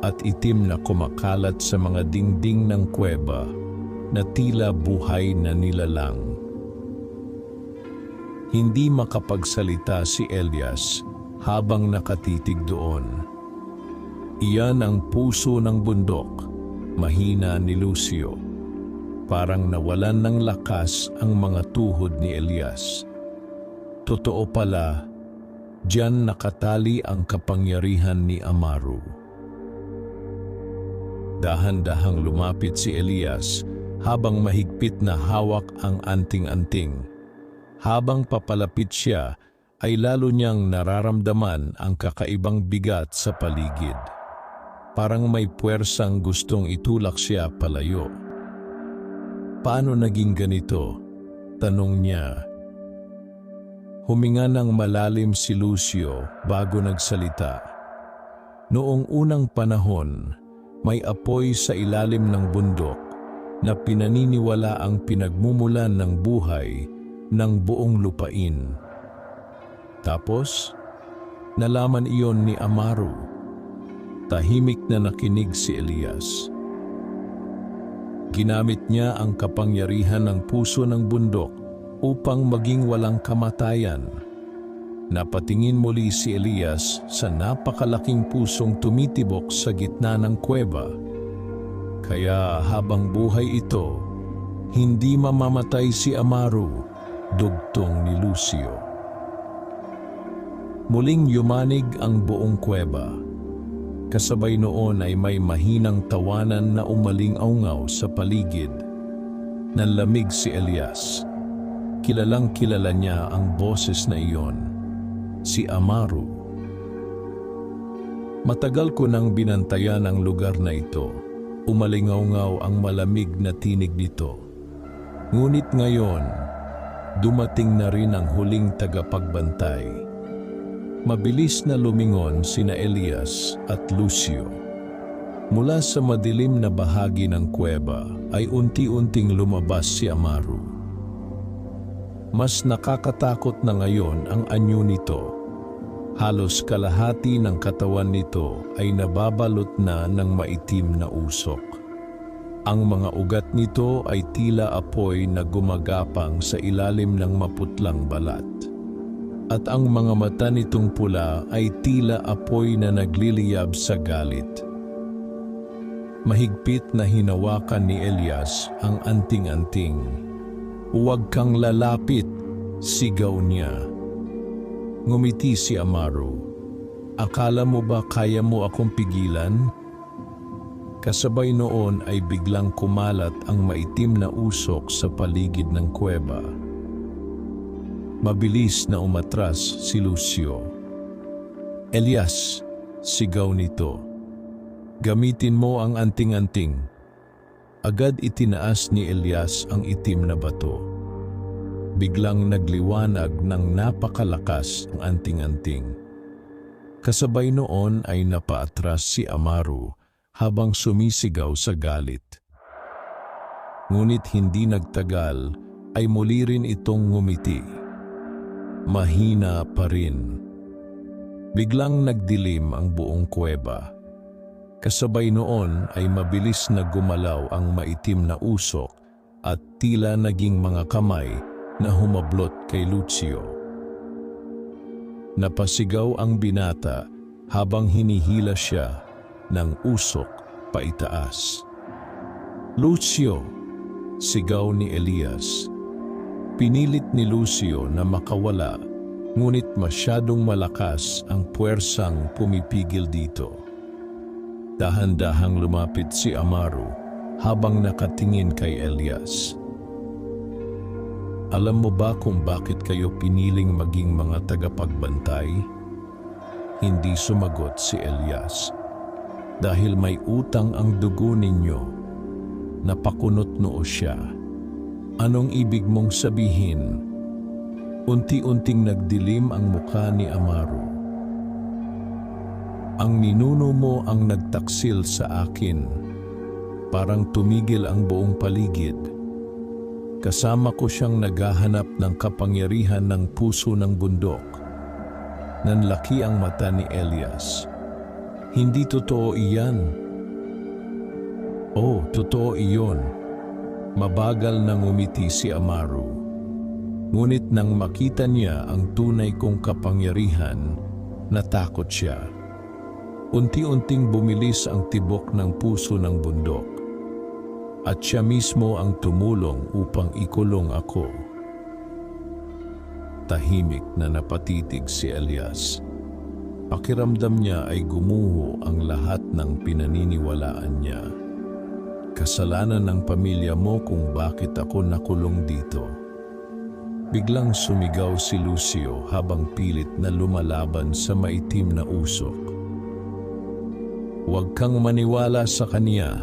at itim na kumakalat sa mga dingding ng kuweba na tila buhay na nilalang. Hindi makapagsalita si Elias habang nakatitig doon. "Iyan ang puso ng bundok," mahina ni Lucio. Parang nawalan ng lakas ang mga tuhod ni Elias. Totoo pala, diyan nakatali ang kapangyarihan ni Amaru. Dahan-dahang lumapit si Elias habang mahigpit na hawak ang anting-anting. habang papalapit siya ay lalo niyang nararamdaman ang kakaibang bigat sa paligid. Parang may puwersang gustong itulak siya palayo. Paano naging ganito? Tanong niya. Huminga ng malalim si Lucio bago nagsalita. Noong unang panahon, may apoy sa ilalim ng bundok na pinaniniwala ang pinagmumulan ng buhay ng buong lupain. Tapos, nalaman iyon ni Amaru. Tahimik na nakinig si Elias. Ginamit niya ang kapangyarihan ng puso ng bundok upang maging walang kamatayan. Napatingin muli si Elias sa napakalaking pusong tumitibok sa gitna ng kuweba. Kaya habang buhay ito, hindi mamamatay si Amaru, dugtong ni Lucio. Muling yumanig ang buong kuweba. Kasabay noon ay may mahinang tawanan na umaling-aungaw sa paligid. Nanlamig si Elias. Kilalang kilala niya ang boses na iyon. Si Amaru. Matagal ko nang binantayan ang lugar na ito. Umalingaw-ngaw ang malamig na tinig nito. Ngunit ngayon, dumating na rin ang huling tagapagbantay. Mabilis na lumingon sina Elias at Lucio. Mula sa madilim na bahagi ng kuweba ay unti-unting lumabas si Amaru. Mas nakakatakot na ngayon ang anyo nito. Halos kalahati ng katawan nito ay nababalot na ng maitim na usok. Ang mga ugat nito ay tila apoy na gumagapang sa ilalim ng maputlang balat. At ang mga mata nitong pula ay tila apoy na nagliliyab sa galit. Mahigpit na hinawakan ni Elias ang anting-anting. "Huwag kang lalapit," sigaw niya. Ngumiti si Amaru. "Akala mo ba kaya mo akong pigilan?" Kasabay noon ay biglang kumalat ang maitim na usok sa paligid ng kuweba. Mabilis na umatras si Lucio. "Elias," sigaw nito. "Gamitin mo ang anting-anting." Agad itinaas ni Elias ang itim na bato. Biglang nagliwanag ng napakalakas ang anting-anting. Kasabay noon ay napaatras si Amaru habang sumisigaw sa galit. Ngunit hindi nagtagal ay muli rin itong ngumiti. Mahina pa rin. Biglang nagdilim ang buong kuweba. Kasabay noon ay mabilis na gumalaw ang maitim na usok at tila naging mga kamay na humablot kay Lucio. Napasigaw ang binata habang hinihila siya ng usok paitaas. "Lucio!" sigaw ni Elias. Pinilit ni Lucio na makawala, ngunit masyadong malakas ang puwersang pumipigil dito. Dahan-dahang lumapit si Amaru habang nakatingin kay Elias. "Alam mo ba kung bakit kayo piniling maging mga tagapagbantay?" Hindi sumagot si Elias. "Dahil may utang ang dugo ninyo." Napakunot noo siya. "Anong ibig mong sabihin?" Unti-unting nagdilim ang mukha ni Amaru. "Ang ninuno mo ang nagtaksil sa akin. Parang tumigil ang buong paligid. Kasama ko siyang naghahanap ng kapangyarihan ng puso ng bundok." Nanlaki ang mata ni Elias. "Hindi totoo iyan." "Oh, totoo iyon." Mabagal na ngumiti si Amaru. Ngunit nang makita niya ang tunay kong kapangyarihan, natakot siya. Unti-unting bumilis ang tibok ng puso ng bundok. At siya mismo ang tumulong upang ikulong ako. Tahimik na napatitig si Elias. Pakiramdam niya ay gumuho ang lahat ng pinaniniwalaan niya. "Kasalanan ng pamilya mo kung bakit ako nakulong dito." Biglang sumigaw si Lucio habang pilit na lumalaban sa maitim na usok. Huwag kang maniwala sa kanya,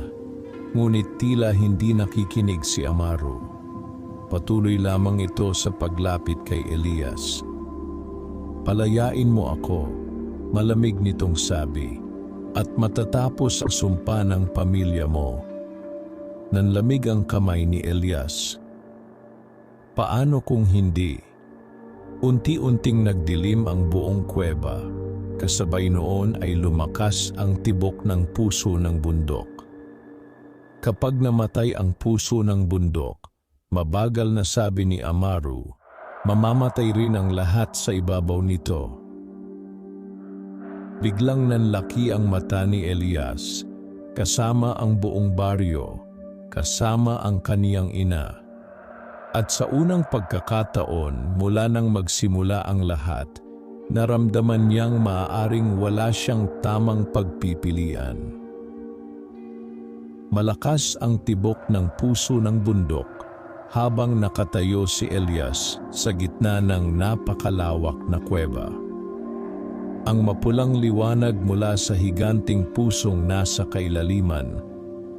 ngunit tila hindi nakikinig si Amaru. Patuloy lamang ito sa paglapit kay Elias. Palayain mo ako, malamig nitong sabi, at matatapos ang sumpa ng pamilya mo. Nanlamig ang kamay ni Elias. Paano kung hindi? Unti-unting nagdilim ang buong kuweba. Kasabay noon ay lumakas ang tibok ng puso ng bundok. Kapag namatay ang puso ng bundok, mabagal na sabi ni Amaru, mamamatay rin ang lahat sa ibabaw nito. Biglang nanlaki ang mata ni Elias, kasama ang buong baryo, kasama ang kaniyang ina. At sa unang pagkakataon mula nang magsimula ang lahat, naramdaman niyang maaaring wala siyang tamang pagpipilian. Malakas ang tibok ng puso ng bundok habang nakatayo si Elias sa gitna ng napakalawak na kuweba. Ang mapulang liwanag mula sa higanting pusong nasa kailaliman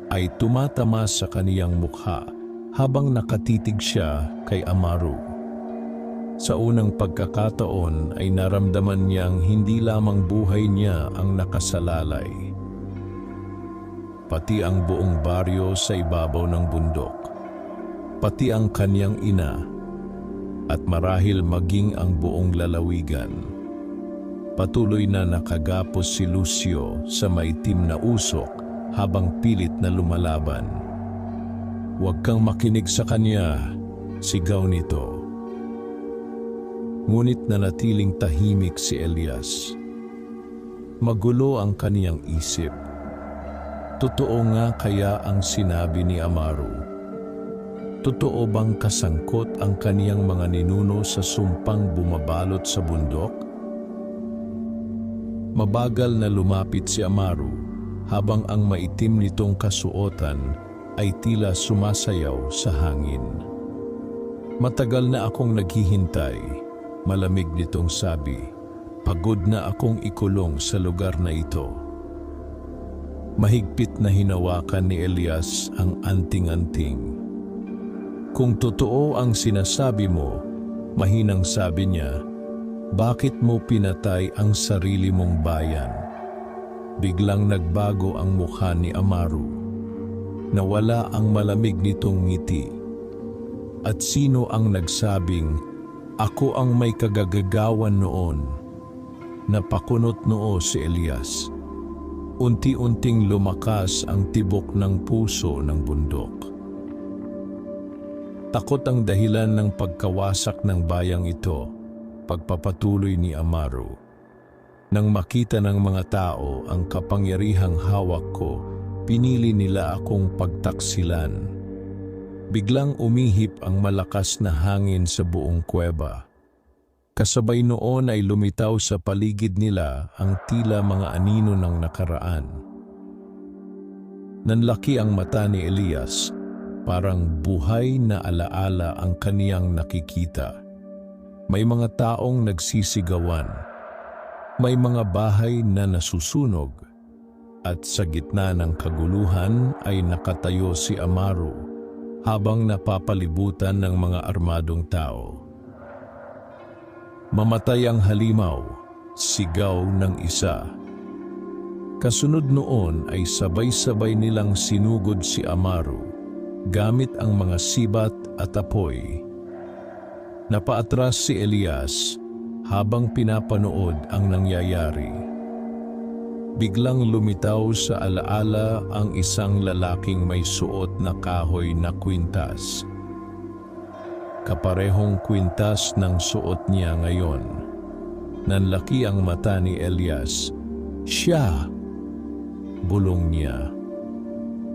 ay tumatama sa kaniyang mukha habang nakatitig siya kay Amaru. Sa unang pagkakataon ay naramdaman niyang hindi lamang buhay niya ang nakasalalay, pati ang buong baryo sa ibabaw ng bundok, pati ang kaniyang ina, at marahil maging ang buong lalawigan. Patuloy na nakagapos si Lucio sa maitim na usok habang pilit na lumalaban. Huwag kang makinig sa kanya, sigaw nito. Ngunit nanatiling tahimik si Elias. Magulo ang kaniyang isip. Totoo nga kaya ang sinabi ni Amaru? Totoo bang kasangkot ang kaniyang mga ninuno sa sumpang bumabalot sa bundok? Mabagal na lumapit si Amaru habang ang maitim nitong kasuotan ay tila sumasayaw sa hangin. Matagal na akong naghihintay, malamig nitong sabi. Pagod na akong ikulong sa lugar na ito. Mahigpit na hinawakan ni Elias ang anting-anting. Kung totoo ang sinasabi mo, mahinang sabi niya, bakit mo pinatay ang sarili mong bayan? Biglang nagbago ang mukha ni Amaru. Nawala ang malamig nitong ngiti. At sino ang nagsabing, ako ang may kagagagawan noon? Napakunot noo si Elias. Unti-unting lumakas ang tibok ng puso ng bundok. Takot ang dahilan ng pagkawasak ng bayang ito, pagpapatuloy ni Amaru. Nang makita ng mga tao ang kapangyarihang hawak ko, pinili nila akong pagtaksilan. Biglang umihip ang malakas na hangin sa buong kuweba. Kasabay noon ay lumitaw sa paligid nila ang tila mga anino ng nakaraan. Nanlaki ang mata ni Elias, parang buhay na alaala ang kaniyang nakikita. May mga taong nagsisigawan, may mga bahay na nasusunog, at sa gitna ng kaguluhan ay nakatayo si Amaru habang napapalibutan ng mga armadong tao. Mamatay ang halimaw, sigaw ng isa. Kasunod noon ay sabay-sabay nilang sinugod si Amaru gamit ang mga sibat at apoy. Napaatras si Elias habang pinapanood ang nangyayari. Biglang lumitaw sa alaala ang isang lalaking may suot na kahoy na kwintas. Kaparehong kwintas ng suot niya ngayon. Nanlaki ang mata ni Elias. Siya! Bulong niya.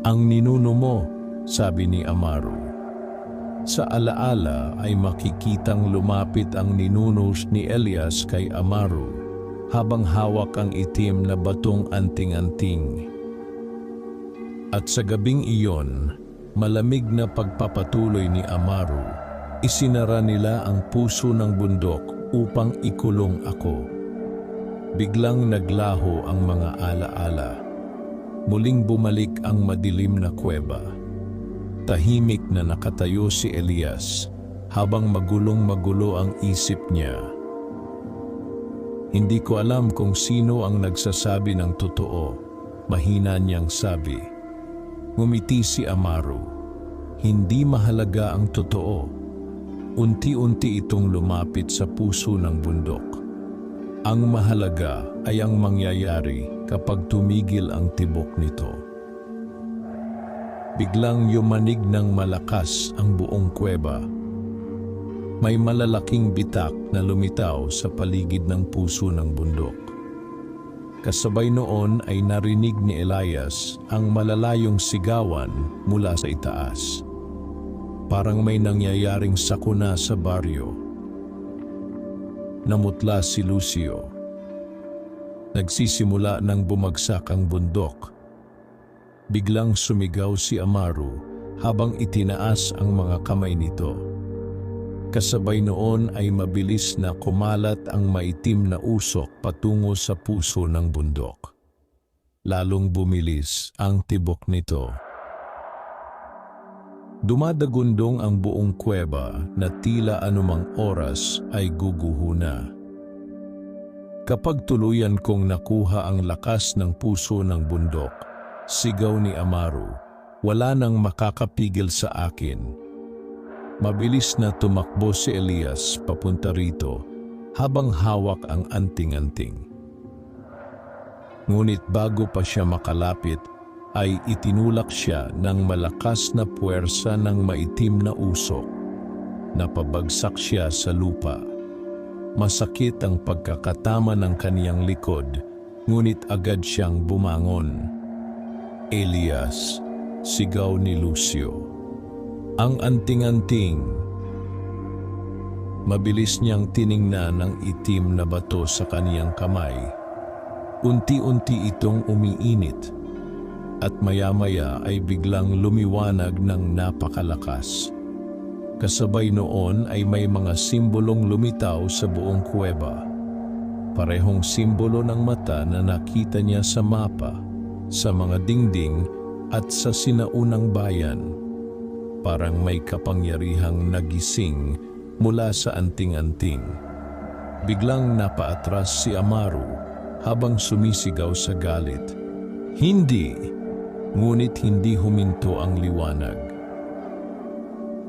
Ang ninuno mo, sabi ni Amaru. Sa alaala ay makikitang lumapit ang ninuno ni Elias kay Amaru habang hawak ang itim na batong anting-anting. At sa gabing iyon, malamig na pagpapatuloy ni Amaru, Isinara nila ang puso ng bundok upang ikulong ako. Biglang naglaho ang mga alaala. Muling bumalik ang madilim na kuweba. Tahimik na nakatayo si Elias habang magulong-magulo ang isip niya. Hindi ko alam kung sino ang nagsasabi ng totoo, mahina niyang sabi. Ngumiti si Amaru. Hindi mahalaga ang totoo. Unti-unti itong lumapit sa puso ng bundok. Ang mahalaga ay ang mangyayari kapag tumigil ang tibok nito. Biglang yumanig ng malakas ang buong kuweba. May malalaking bitak na lumitaw sa paligid ng puso ng bundok. Kasabay noon ay narinig ni Elias ang malalayong sigawan mula sa itaas. Parang may nangyayaring sakuna sa baryo. Namutla si Lucio. Nagsisimula nang bumagsak ang bundok. Biglang sumigaw si Amaru habang itinaas ang mga kamay nito. Kasabay noon ay mabilis na kumalat ang maitim na usok patungo sa puso ng bundok. Lalong bumilis ang tibok nito. Dumadagundong ang buong kuweba na tila anumang oras ay guguho na. Kapag tuluyan kong nakuha ang lakas ng puso ng bundok, sigaw ni Amaru, wala nang makakapigil sa akin. Mabilis na tumakbo si Elias papunta rito habang hawak ang anting-anting. Ngunit bago pa siya makalapit, ay itinulak siya ng malakas na puwersa ng maitim na usok. Napabagsak siya sa lupa. Masakit ang pagkakatama ng kaniyang likod, ngunit agad siyang bumangon. Elias, sigaw ni Lucio. Ang anting-anting. Mabilis niyang tiningnan ang itim na bato sa kaniyang kamay. Unti-unti itong umiinit. At maya-maya ay biglang lumiwanag ng napakalakas. Kasabay noon ay may mga simbolong lumitaw sa buong kuweba. Parehong simbolo ng mata na nakita niya sa mapa, sa mga dingding at sa sinaunang bayan. Parang may kapangyarihang nagising mula sa anting-anting. Biglang napaatras si Amaru habang sumisigaw sa galit. Hindi! Ngunit hindi huminto ang liwanag.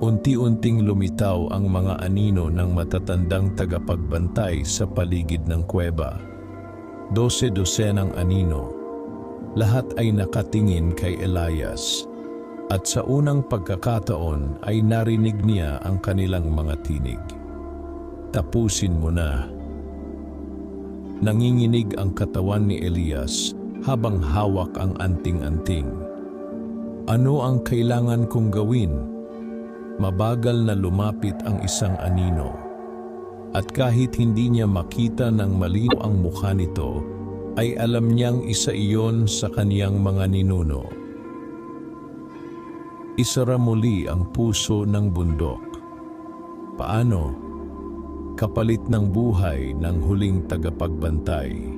Unti-unting lumitaw ang mga anino ng matatandang tagapagbantay sa paligid ng kuweba. 12 dosenang anino. Lahat ay nakatingin kay Elias. At sa unang pagkakataon ay narinig niya ang kanilang mga tinig. Tapusin mo na. Nanginginig ang katawan ni Elias habang hawak ang anting-anting. Ano ang kailangan kong gawin? Mabagal na lumapit ang isang anino. At kahit hindi niya makita ng malinaw ang mukha nito, ay alam niyang isa iyon sa kaniyang mga ninuno. Isara muli ang puso ng bundok. Paano? Kapalit ng buhay ng huling tagapagbantay.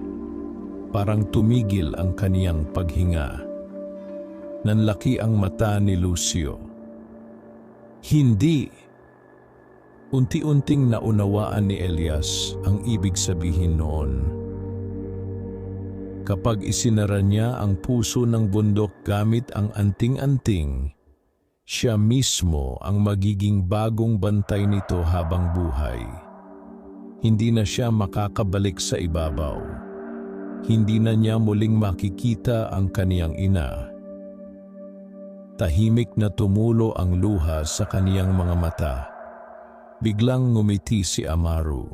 Parang tumigil ang kaniyang paghinga. Nanlaki ang mata ni Lucio. Hindi! Unti-unting naunawaan ni Elias ang ibig sabihin noon. Kapag isinara niya ang puso ng bundok gamit ang anting-anting, siya mismo ang magiging bagong bantay nito habang buhay. Hindi na siya makakabalik sa ibabaw. Hindi na niya muling makikita ang kaniyang ina. Tahimik na tumulo ang luha sa kaniyang mga mata. Biglang ngumiti si Amaru.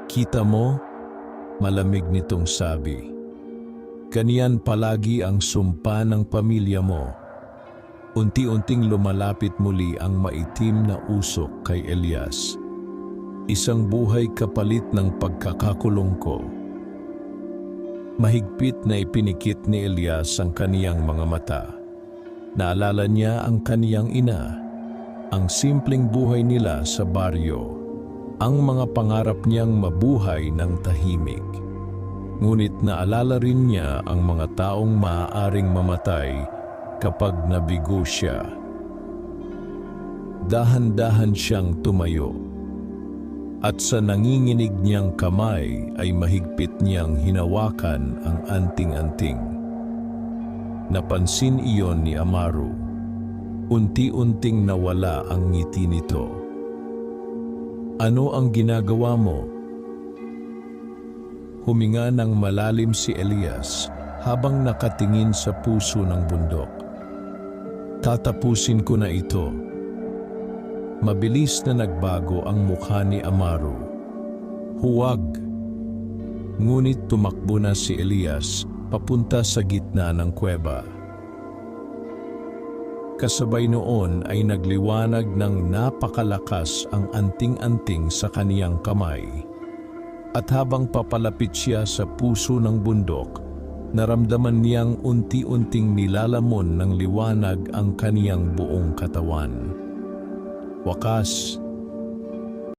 Kita mo? Malamig nitong sabi. Ganyan palagi ang sumpa ng pamilya mo. Unti-unting lumalapit muli ang maitim na usok kay Elias. Isang buhay kapalit ng pagkakakulong ko. Mahigpit na ipinikit ni Elias ang kaniyang mga mata. Naalala niya ang kaniyang ina. ang simpleng buhay nila sa baryo, ang mga pangarap niyang mabuhay ng tahimik. Ngunit naalala rin niya ang mga taong maaaring mamatay kapag nabigo siya. Dahan-dahan siyang tumayo, at sa nanginginig niyang kamay ay mahigpit niyang hinawakan ang anting-anting. Napansin iyon ni Amaru. Unti-unting nawala ang ngiti nito. "Ano ang ginagawa mo?" Huminga ng malalim si Elias habang nakatingin sa puso ng bundok. "Tatapusin ko na ito." Mabilis na nagbago ang mukha ni Amaru. "Huwag!" Ngunit tumakbo na si Elias papunta sa gitna ng kuweba. Kasabay noon ay nagliwanag ng napakalakas ang anting-anting sa kaniyang kamay. At habang papalapit siya sa puso ng bundok, naramdaman niyang unti-unting nilalamon ng liwanag ang kaniyang buong katawan. Wakas,